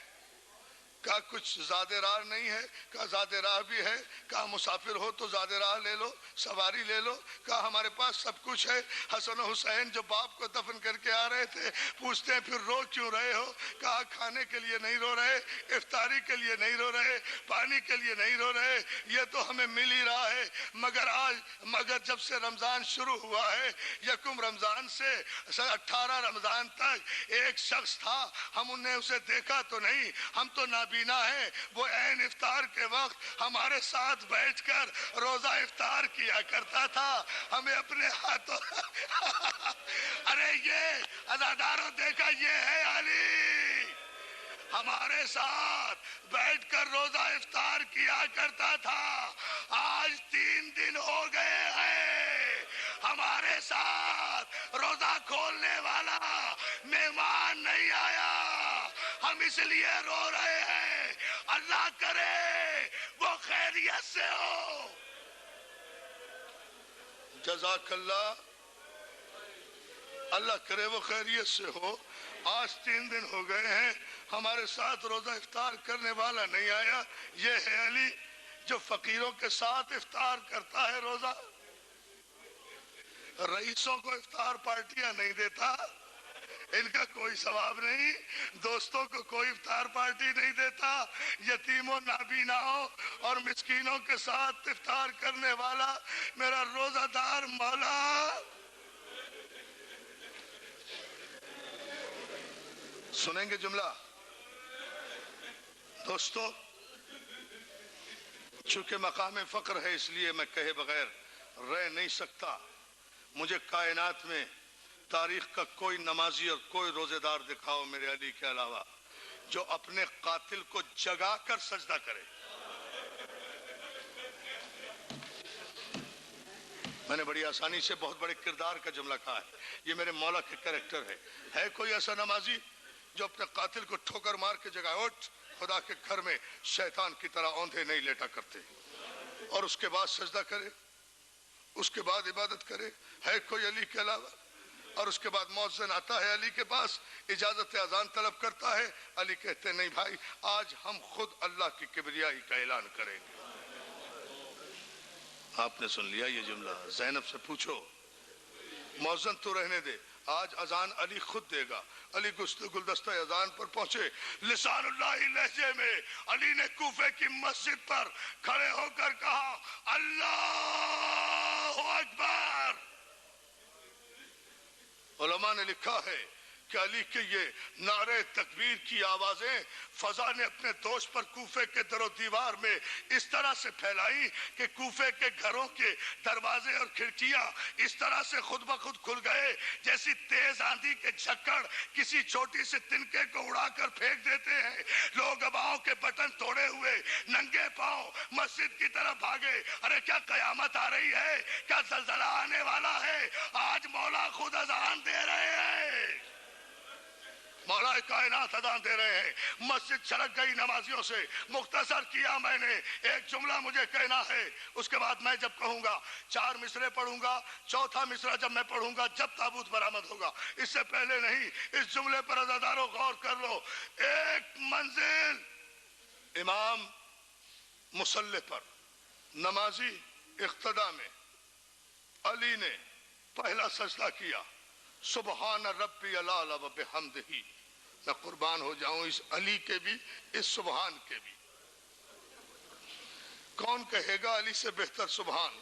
کہا کچھ زاد راہ نہیں ہے؟ کہا زاد راہ بھی ہے. کہا مسافر ہو تو زاد راہ لے لو، سواری لے لو. کہا ہمارے پاس سب کچھ ہے. حسن و حسین جو باپ کو دفن کر کے آ رہے تھے پوچھتے ہیں پھر رو کیوں رہے ہو؟ کہا کھانے کے لیے نہیں رو رہے، افطاری کے لیے نہیں رو رہے، پانی کے لیے نہیں رو رہے، یہ تو ہمیں مل ہی رہا ہے. مگر جب سے رمضان شروع ہوا ہے، یکم رمضان سے 18 رمضان تک ایک شخص تھا، ہم نے اسے دیکھا تو نہیں، ہم تو نابینا ہیں. وہ عین افطار کے وقت ہمارے ساتھ بیٹھ کر روزہ افطار کیا کرتا تھا. ہمیں اپنے ہاتھوں ارے یہ عزاداروں دیکھا، یہ ہے علی، ہمارے ساتھ بیٹھ کر روزہ افطار کیا کرتا تھا. آج 3 دن ہو گئے ہیں ہمارے ساتھ روزہ کھولنے والا مہمان نہیں آیا. ہم اس لیے رو رہے ہیں، اللہ کرے وہ خیریت سے ہو. جزاک اللہ، اللہ کرے وہ خیریت سے ہو. آج 3 دن ہو گئے ہیں ہمارے ساتھ روزہ افطار کرنے والا نہیں آیا. یہ ہے علی جو فقیروں کے ساتھ افطار کرتا ہے روزہ. رئیسوں کو افطار پارٹیاں نہیں دیتا، ان کا کوئی ثواب نہیں. دوستوں کو کوئی افطار پارٹی نہیں دیتا. یتیموں، نابیناؤں اور مسکینوں کے ساتھ افطار کرنے والا میرا روزہ دار مولا. سنیں گے جملہ دوستو؟ چونکہ مقام فقر ہے اس لیے میں کہے بغیر رہ نہیں سکتا. مجھے کائنات میں تاریخ کا کوئی نمازی اور کوئی روزے دار دکھاؤ میرے علی کے علاوہ جو اپنے قاتل کو جگا کر سجدہ کرے. میں نے بڑی آسانی سے بہت بڑے کردار کا جملہ کہا ہے، یہ میرے مولا کے کریکٹر ہے. ہے کوئی ایسا نمازی جو اپنے قاتل کو ٹھوکر مار کے جگہ اٹھ؟ خدا کے گھر میں شیطان کی طرح اوندھے نہیں لیٹا کرتے اور اس کے بعد سجدہ کرے، اس کے بعد عبادت کرے. ہے کوئی علی کے علاوہ؟ اور اس کے بعد مؤذن آتا ہے علی کے پاس، اجازت اذان طلب کرتا ہے. علی کہتے نہیں بھائی، آج ہم خود اللہ کی کبریائی کا اعلان کریں گے. آپ نے سن لیا یہ جملہ؟ زینب سے پوچھو، مؤذن تو رہنے دے، آج اذان علی خود دے گا. علی گلدستہ اذان پر پہنچے، لسان اللہ لہجے میں علی نے کوفے کی مسجد پر کھڑے ہو کر کہا اللہ اکبر. علماء نے لکھا ہے کہ علی کے یہ نعرے تکبیر کی آوازیں فضا نے اپنے دوش پر کوفے کے در و دیوار میں اس طرح سے پھیلائی کہ کوفے کے گھروں کے دروازے اور کھڑکیاں اس طرح سے خود بخود کھل گئے جیسی تیز آندھی کے جھکڑ کسی چھوٹی سے تنکے کو اڑا کر پھینک دیتے ہیں. لوگ اباؤں کے بٹن توڑے ہوئے ننگے پاؤں مسجد کی طرف بھاگے. ارے کیا قیامت آ رہی ہے؟ کیا زلزلہ آنے والا ہے؟ آج مولا خود اذان دے رہے ہیں. مولا کائنات اذان دے رہے ہیں. مسجد چھلک گئی نمازیوں سے. مختصر کیا میں نے. ایک جملہ مجھے کہنا ہے, اس کے بعد میں جب کہوں گا 4 مصرے پڑھوں گا, چوتھا مصرع جب میں پڑھوں گا جب تابوت برآمد ہوگا, اس سے پہلے نہیں. اس جملے پر عزادارو غور کر لو. ایک منزل امام مصلی پر, نمازی اقتدا میں, علی نے پہلا سجدہ کیا سبحان ربی العلی و بحمدہ. میں قربان ہو جاؤں اس علی کے بھی, اس سبحان کے بھی. کون کہے گا علی سے بہتر سبحان؟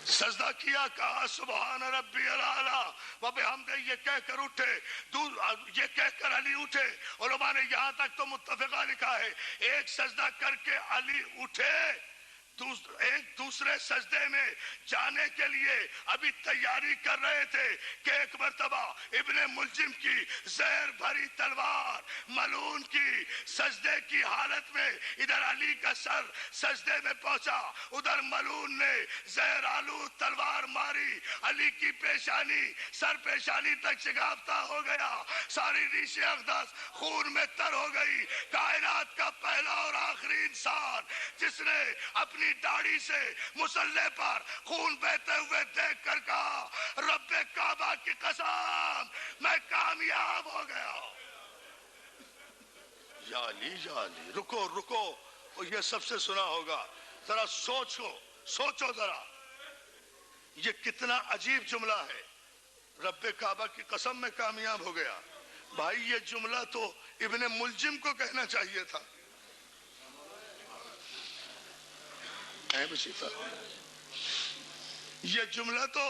سجدہ کیا, کہا سبحان ربی العلی و بحمدہ. یہ کہہ کر اٹھے, یہ کہہ کر علی اٹھے. علماء نے یہاں تک تو متفقہ لکھا ہے ایک سجدہ کر کے علی اٹھے, ایک دوسرے سجدے میں جانے کے لیے ابھی تیاری کر رہے تھے کہ ایک مرتبہ ابن ملجم کی زہر بھری تلوار ملعون کی سجدے کی حالت میں ادھر علی کا سر سجدے میں پہنچا, ادھر ملعون نے زہر آلود تلوار ماری. علی کی پیشانی سر پیشانی تک شگافتہ ہو گیا, ساری ریش اقدس خون میں تر ہو گئی. کائنات کا پہلا اور آخری انسان جس نے اپنی داڑھی سے مصلی پر خون بہتے ہوئے دیکھ کر کہا رب کعبہ کی قسم میں کامیاب ہو گیا. یا علی یا علی. رکو رکو, یہ سب سے سنا ہوگا, ذرا سوچو ذرا, یہ کتنا عجیب جملہ ہے. رب کعبہ کی قسم میں کامیاب ہو گیا. بھائی یہ جملہ تو ابن ملجم کو کہنا چاہیے تھا. یہ جملہ تو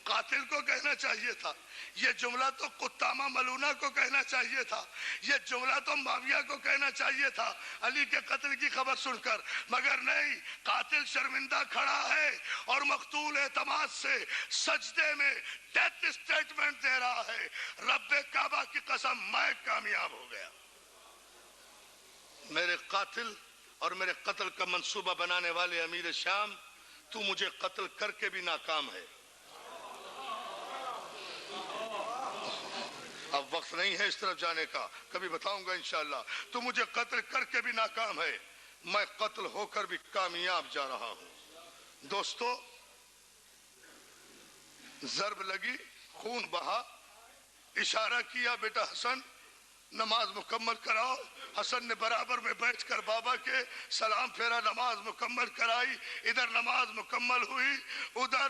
قاتل کو کہنا چاہیے تھا. یہ جملہ تو قطامہ ملونہ کو کہنا چاہیے تھا. یہ جملہ تو معاویہ کو کہنا چاہیے تھا علی کے قتل کی خبر سن کر. مگر نہیں, قاتل شرمندہ کھڑا ہے اور مقتول اعتماد سے سجدے میں ڈیتھ اسٹیٹمنٹ دے رہا ہے رب کعبہ کی قسم میں کامیاب ہو گیا. میرے قاتل اور میرے قتل کا منصوبہ بنانے والے امیر شام, تو مجھے قتل کر کے بھی ناکام ہے. اب وقت نہیں ہے اس طرف جانے کا, کبھی بتاؤں گا انشاءاللہ. تو مجھے قتل کر کے بھی ناکام ہے, میں قتل ہو کر بھی کامیاب جا رہا ہوں. دوستو, ضرب لگی, خون بہا, اشارہ کیا بیٹا حسن نماز مکمل کراؤ. حسن نے برابر میں بیٹھ کر بابا کے سلام پھیرا, نماز مکمل کرائی. ادھر نماز مکمل ہوئی, ادھر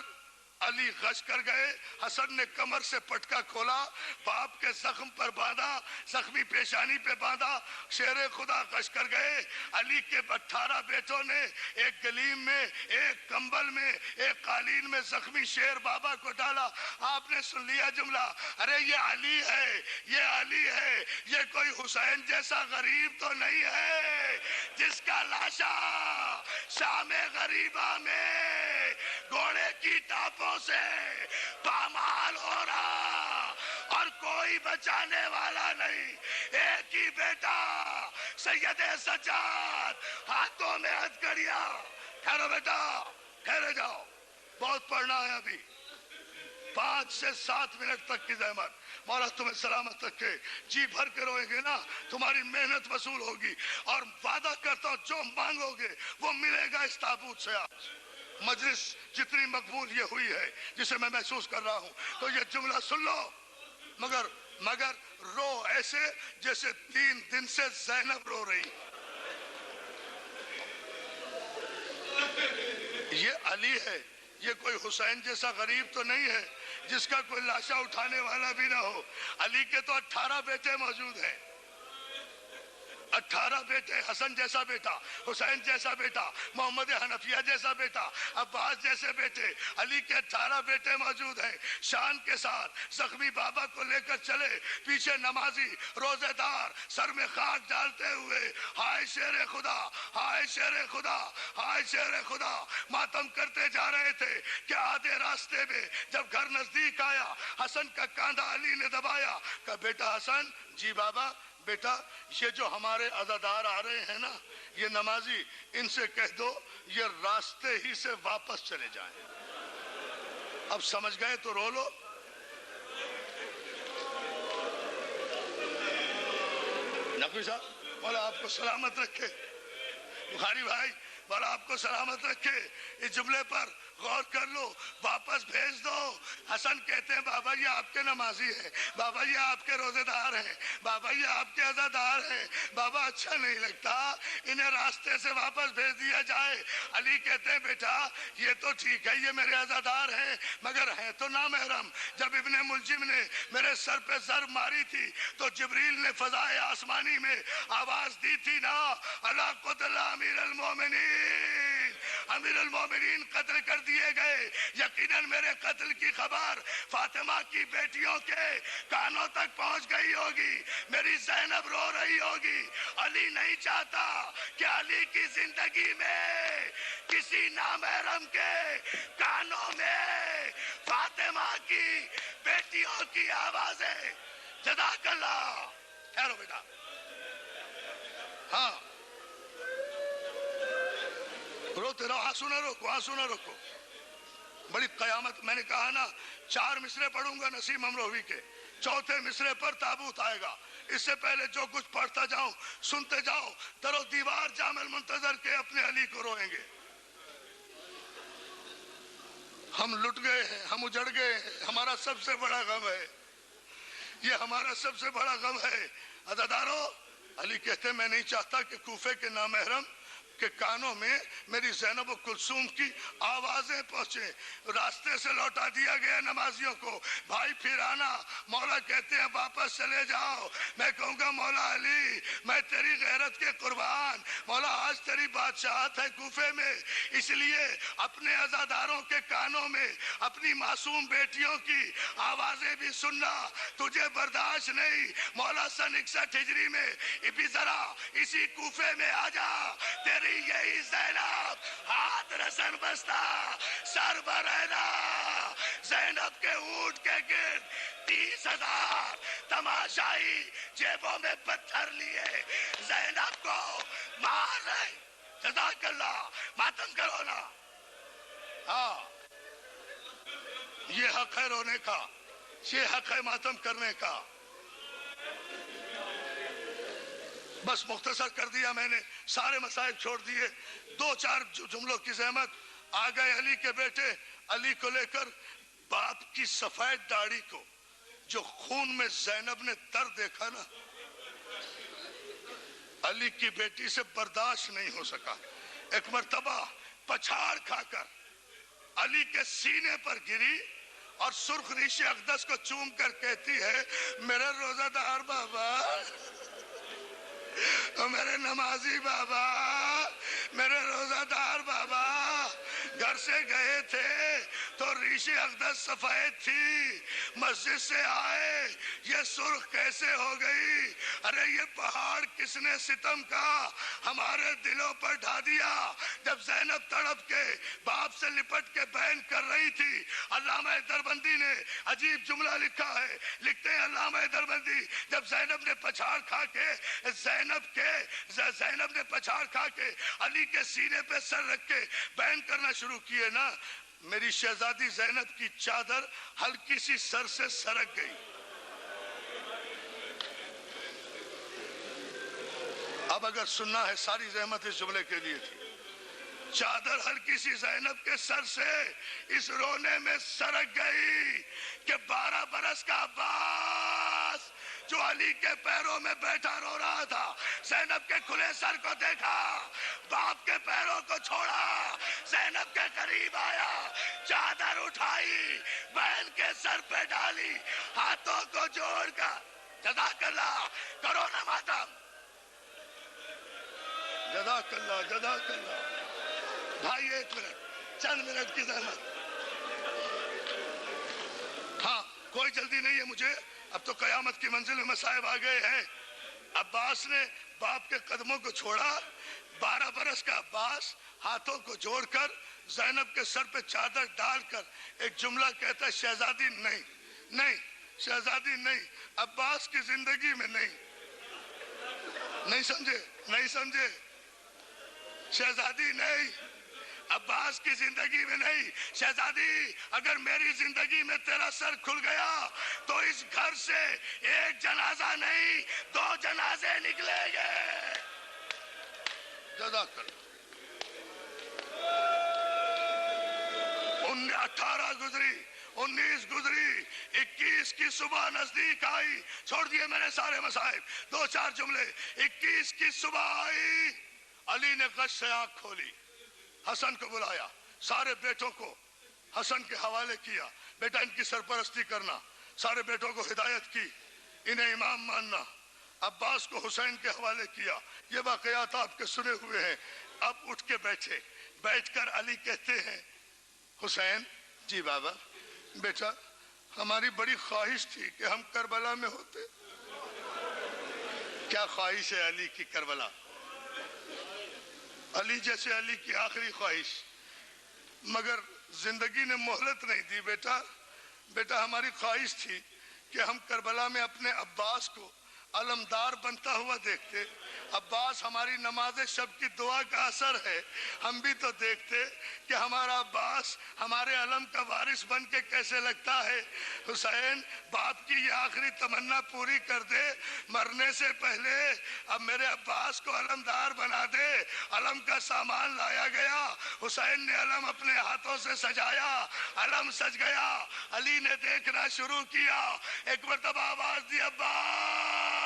علی غش کر گئے. حسن نے کمر سے پٹکا کھولا, باپ کے زخم پر باندھا, زخمی پیشانی پہ باندھا. شیر خدا غش کر گئے. علی کے 18 بیٹوں نے ایک گلیم میں, ایک کمبل میں, ایک قالین میں زخمی شیر بابا کو ڈالا. آپ نے سن لیا جملہ, ارے یہ علی ہے, یہ علی ہے, یہ کوئی حسین جیسا غریب تو نہیں ہے جس کا لاشا شام غریبہ میں گھوڑے کی ٹاپوں سے پامال ہو رہا اور کوئی بچانے والا نہیں. ایک ہی بیٹا سید سجاد, ہاتھوں میں ہتھکڑیاں. ٹھہرو بیٹا, ٹھہرے جاؤ, بہت پڑھنا ہے ابھی. 5 سے 7 منٹ تک کی زحمت. مولا تمہیں سلامت رکھے. جی بھر کے روئیں گے نا, تمہاری محنت وصول ہوگی, اور وعدہ کرتا ہوں جو مانگو گے وہ ملے گا اس تابوت سے. آج مجلس جتنی مقبول یہ ہوئی ہے جسے میں محسوس کر رہا ہوں, تو یہ جملہ سن لو, مگر رو ایسے جیسے 3 دن سے زینب رو رہی. یہ علی ہے, یہ کوئی حسین جیسا غریب تو نہیں ہے جس کا کوئی لاشا اٹھانے والا بھی نہ ہو. علی کے تو 18 بیٹے موجود ہیں. 18 بیٹے، حسن جیسا بیٹا، حسین جیسا بیٹا، محمد حنفیہ جیسا بیٹا، عباس جیسے بیٹے، علی کے 18 بیٹے موجود ہیں۔ شان کے ساتھ زخمی بابا کو لے کر چلے، پیچھے نمازی روزے دار سر میں خاک ڈالتے ہوئے ہائے شیر خدا، ہائے شیر خدا، ہائے شیر خدا ماتم کرتے جا رہے تھے کہ آدھے راستے میں جب گھر نزدیک آیا، حسن کا کاندھا علی نے دبایا، کہا بیٹا حسن، جی بابا، بیٹا یہ جو ہمارے عزادار آ رہے ہیں نا، یہ نمازی، ان سے کہہ دو یہ راستے ہی سے واپس چلے جائیں۔ اب سمجھ گئے تو رو لو۔ نقوی صاحب، مولا آپ کو سلامت رکھے۔ بخاری بھائی، مولا آپ کو سلامت رکھے۔ اس جملے پر غور کر لو، واپس بھیج دو۔ حسن کہتے ہیں بابا یہ آپ کے نمازی ہیں، بابا یہ آپ کے روزے دار ہیں، بابا یہ آپ کے عزادار ہیں، بابا اچھا نہیں لگتا، انہیں راستے سے واپس بھیج دیا جائے۔ علی کہتے ہیں بیٹا یہ تو ٹھیک ہے، یہ میرے عزادار ہیں مگر ہیں تو نامحرم۔ جب ابن ملجم نے میرے سر پہ ضرب ماری تھی تو جبریل نے فضائے آسمانی میں آواز دی تھی نا، اللہ قتل امیر المومنین، امیر المومنین قتل کر دیے گئے۔ یقیناً میرے قتل کی خبر فاطمہ کی بیٹیوں کے کانوں تک پہنچ گئی ہوگی، میری زینب رو رہی ہوگی۔ علی نہیں چاہتا کہ علی کی زندگی میں کسی نامحرم کے کانوں میں فاطمہ کی بیٹیوں کی آوازیں۔ جزاک اللہ۔ ٹھہرو بیٹا، ہاں روتے رہو، آنسو نہ روکو، آنسو نہ روکو۔ بڑی قیامت، میں نے کہا نا 4 مصرے پڑھوں گا نسیم امروہوی کے، 4تھے مصرے پر تابوت آئے گا۔ اس سے پہلے جو کچھ پڑھتا جاؤں سنتے جاؤ، در و دیوار جامع المنتظر کے اپنے علی کو روئیں گے۔ ہم لٹ گئے ہیں، ہم اجڑ گئے ہیں، ہمارا سب سے بڑا غم ہے، یہ ہمارا سب سے بڑا غم ہے۔ عزادارو، علی کہتے ہیں میں نہیں چاہتا کہ کوفے کے نامحرم کے کانوں میں میری زینب و کلثوم کی آوازیں پہنچیں۔ راستے سے لوٹا دیا گیا نمازیوں کو، بھائی پھر آنا۔ مولا کہتے ہیں واپس چلے جاؤ۔ میں کہوں گا مولا علی میں تیری غیرت کے قربان، مولا آج تیری بادشاہت ہے کوفے میں، اس لیے اپنے عزاداروں کے کانوں میں اپنی معصوم بیٹیوں کی آوازیں بھی سننا تجھے برداشت نہیں۔ مولا سن 61 ہجری میں ابھی ذرا اسی کوفے میں آ جا، تیری یہی زینب ہاتھ رسن بستا سر برہنا، زینب کے اونٹ کے گرد 30,000 تماشائی جیبوں میں پتھر لیے زینب کو مار رہے۔ جزاک اللہ، ماتم کرو نا۔ ہاں یہ حق ہے رونے کا، یہ حق ہے ماتم کرنے کا۔ بس مختصر کر دیا میں نے، سارے مسائل چھوڑ دیے۔ 2-4 جملوں کی زحمت۔ آ گئے علی کے بیٹے، علی کو لے کر باپ کی سفید داڑھی کو جو خون میں زینب نے تر دیکھا نا، علی کی بیٹی سے برداشت نہیں ہو سکا۔ ایک مرتبہ پچھاڑ کھا کر علی کے سینے پر گری اور سرخ ریش اقدس کو چوم کر کہتی ہے میرے روزہ دار بابا، میرے نمازی بابا، میرے روزہ دار بابا۔ گھر سے گئے تھے تو ریش اقدس سفید تھی، مسجد سے آئے یہ سرخ کیسے ہو گئی؟ ارے یہ پہاڑ کس نے ستم کا ہمارے دلوں پر ڈھا دیا؟ جب زینب تڑپ کے باپ سے لپٹ کے بین کر رہی تھی، علامہ دربندی نے عجیب جملہ لکھا ہے، لکھتے ہیں علامہ دربندی جب زینب نے پچھاڑ کھا کے زینب نے پچھاڑ کھا کے علی کے سینے پہ سر رکھ کے بین کرنا شروع کیے نا، میری شہزادی زینب کی چادر ہلکی سی سر سے سرک گئی۔ اب اگر سننا ہے ساری زحمت اس جملے کے لیے تھی۔ چادر ہلکی سی زینب کے سر سے اس رونے میں سرک گئی کہ 12 برس کا عباس جو علی کے پیروں میں بیٹھا رو رہا تھا، زینب کے کھلے سر کو دیکھا، باپ کے پیروں کو چھوڑا، زینب کے قریب آیا، چادر اٹھائی، بہن کے سر پہ ڈالی، ہاتھوں کو جوڑ کر جزاک اللہ کرو نا ماتم۔ جزاک اللہ جزاک اللہ. بھائی ایک منٹ, چند منٹ کی زحمت. ہاں کوئی جلدی نہیں ہے مجھے, اب تو قیامت کی منزل میں مصائب آ گئے ہیں. عباس نے باپ کے قدموں کو چھوڑا. 12 برس کا عباس ہاتھوں کو جوڑ کر زینب کے سر پہ چادر ڈال کر ایک جملہ کہتا ہے, شہزادی نہیں, نہیں شہزادی نہیں, عباس کی زندگی میں نہیں. نہیں سمجھے, نہیں سمجھے, شہزادی نہیں, عباس کی زندگی میں نہیں. شہزادی اگر میری زندگی میں تیرا سر کھل گیا تو اس گھر سے ایک جنازہ نہیں 2 جنازے نکلیں گے. جزاک اللہ. 18 گزری, 19 گزری, 21 کی صبح نزدیک آئی. چھوڑ دیے میں نے سارے مصائب, 2-4 جملے. 21 کی صبح آئی, علی نے غش سے آنکھ کھولی, حسن کو بلایا, سارے بیٹوں کو حسن کے حوالے کیا, بیٹا ان کی سرپرستی کرنا. سارے بیٹوں کو ہدایت کی, انہیں امام ماننا. عباس کو حسین کے حوالے کیا. یہ واقعات آپ کے سنے ہوئے ہیں. اب اٹھ کے بیٹھے, بیٹھ کر علی کہتے ہیں, حسین جی بابا, بیٹا ہماری بڑی خواہش تھی کہ ہم کربلا میں ہوتے. کیا خواہش ہے علی کی کربلا؟ علی جیسے علی کی آخری خواہش, مگر زندگی نے مہلت نہیں دی. بیٹا ہماری خواہش تھی کہ ہم کربلا میں اپنے عباس کو علمدار بنتا ہوا دیکھتے. عباس ہماری نماز شب کی دعا کا اثر ہے. ہم بھی تو دیکھتے کہ ہمارا عباس ہمارے علم کا وارث بن کے کیسے لگتا ہے. حسین باپ کی یہ آخری تمنا پوری کر دے, مرنے سے پہلے اب میرے عباس کو علمدار بنا دے. علم کا سامان لایا گیا, حسین نے علم اپنے ہاتھوں سے سجایا, علم سج گیا. علی نے دیکھنا شروع کیا, ایک مرتبہ آواز دی, عباس.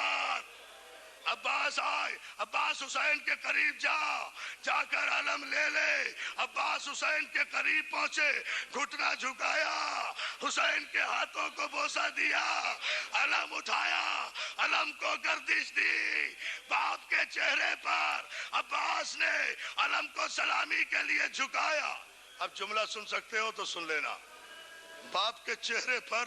عباس آئے. عباس حسین کے قریب جا کر علم لے لے. عباس حسین کے قریب پہنچے, گھٹنا جھکایا, حسین کے ہاتھوں کو بوسہ دیا, علم اٹھایا, علم کو گردش دی. باپ کے چہرے پر عباس نے علم کو سلامی کے لیے جھکایا. اب جملہ سن سکتے ہو تو سن لینا. باپ کے چہرے پر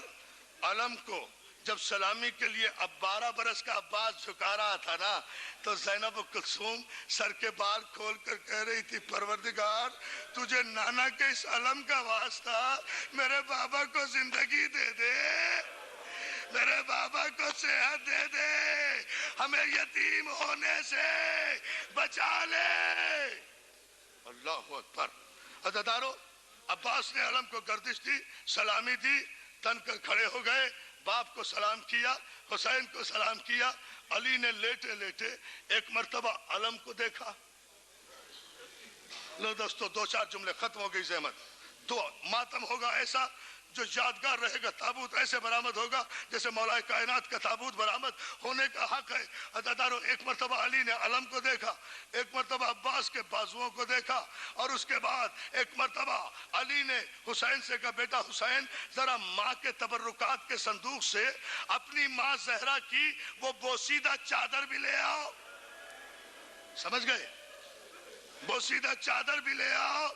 علم کو جب سلامی کے لیے اب 12 برس کا عباس جھکا رہا تھا نا, تو زینب کلثوم سر کے بال کھول کر کہہ رہی تھی, پروردگار تجھے نانا کے اس علم کا واسطہ میرے بابا کو زندگی دے دے, میرے بابا کو صحت دے دے, ہمیں یتیم ہونے سے بچا لے. اللہ اکبر. عزیزانو, عباس نے علم کو گردش دی, سلامی دی, تن کر کھڑے ہو گئے, باپ کو سلام کیا, حسین کو سلام کیا. علی نے لیٹے لیٹے ایک مرتبہ علم کو دیکھا. لو دوستو, 2-4 جملے, ختم ہو گئی زحمت. ماتم ہوگا ایسا جو یادگار رہے گا. تابوت ایسے برآمد ہوگا جیسے مولا کائنات کا تابوت برآمد ہونے کا حق ہے. عزیزانو, ایک مرتبہ علی نے علم کو دیکھا, ایک مرتبہ عباس کے بازوؤں کو دیکھا, اور اس کے بعد ایک مرتبہ علی نے حسین سے کہا, بیٹا حسین ذرا ماں کے تبرکات کے صندوق سے اپنی ماں زہرا کی وہ بوسیدہ چادر بھی لے آؤ. سمجھ گئے؟ بوسیدہ چادر بھی لے آؤ.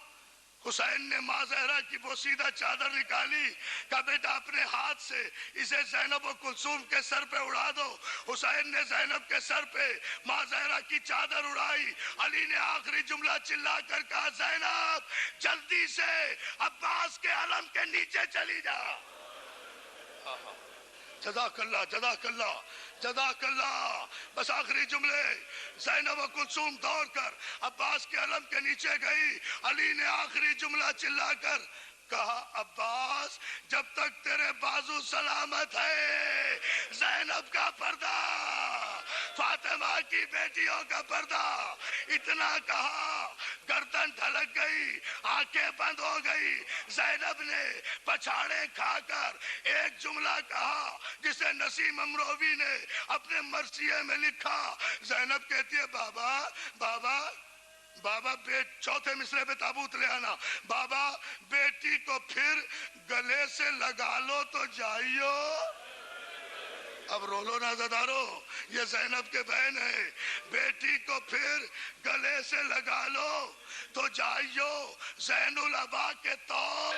حسین نے ماں زہرا کی بوسیدہ چادر نکالی, کہا بیٹا اپنے ہاتھ سے اسے زینب و کلثوم کے سر پہ اڑا دو. حسین نے زینب کے سر پہ ماں زہرا کی چادر اڑائی. علی نے آخری جملہ چلا کر کہا, زینب جلدی سے عباس کے علم کے نیچے چلی جا. جزاک اللہ جزاک اللہ جزاک اللہ. بس آخری جملے. زینب و کلثوم دوڑ کر عباس کے علم کے نیچے گئی. علی نے آخری جملہ چلا کر کہا, عباس جب تک تیرے بازو سلامت ہے زینب کا پردہ, فاطمہ کی بیٹیوں کا پردہ. اتنا کہا, گردن ڈھلک گئی, آنکھیں بند ہو گئی. زینب نے پچھاڑے کھا کر ایک جملہ کہا جسے نسیم امروی نے اپنے مرثیے میں لکھا. زینب کہتی ہے, بابا بابا بابا, چوتھے مصرے پہ تابوت لے آنا. بابا بیٹی کو پھر گلے سے لگا لو تو جائیو. اب رولو نا زدارو، یہ زینب کے بہن ہے، بیٹی کو پھر گلے سے لگا لو تو جائیو زین العبا کے طور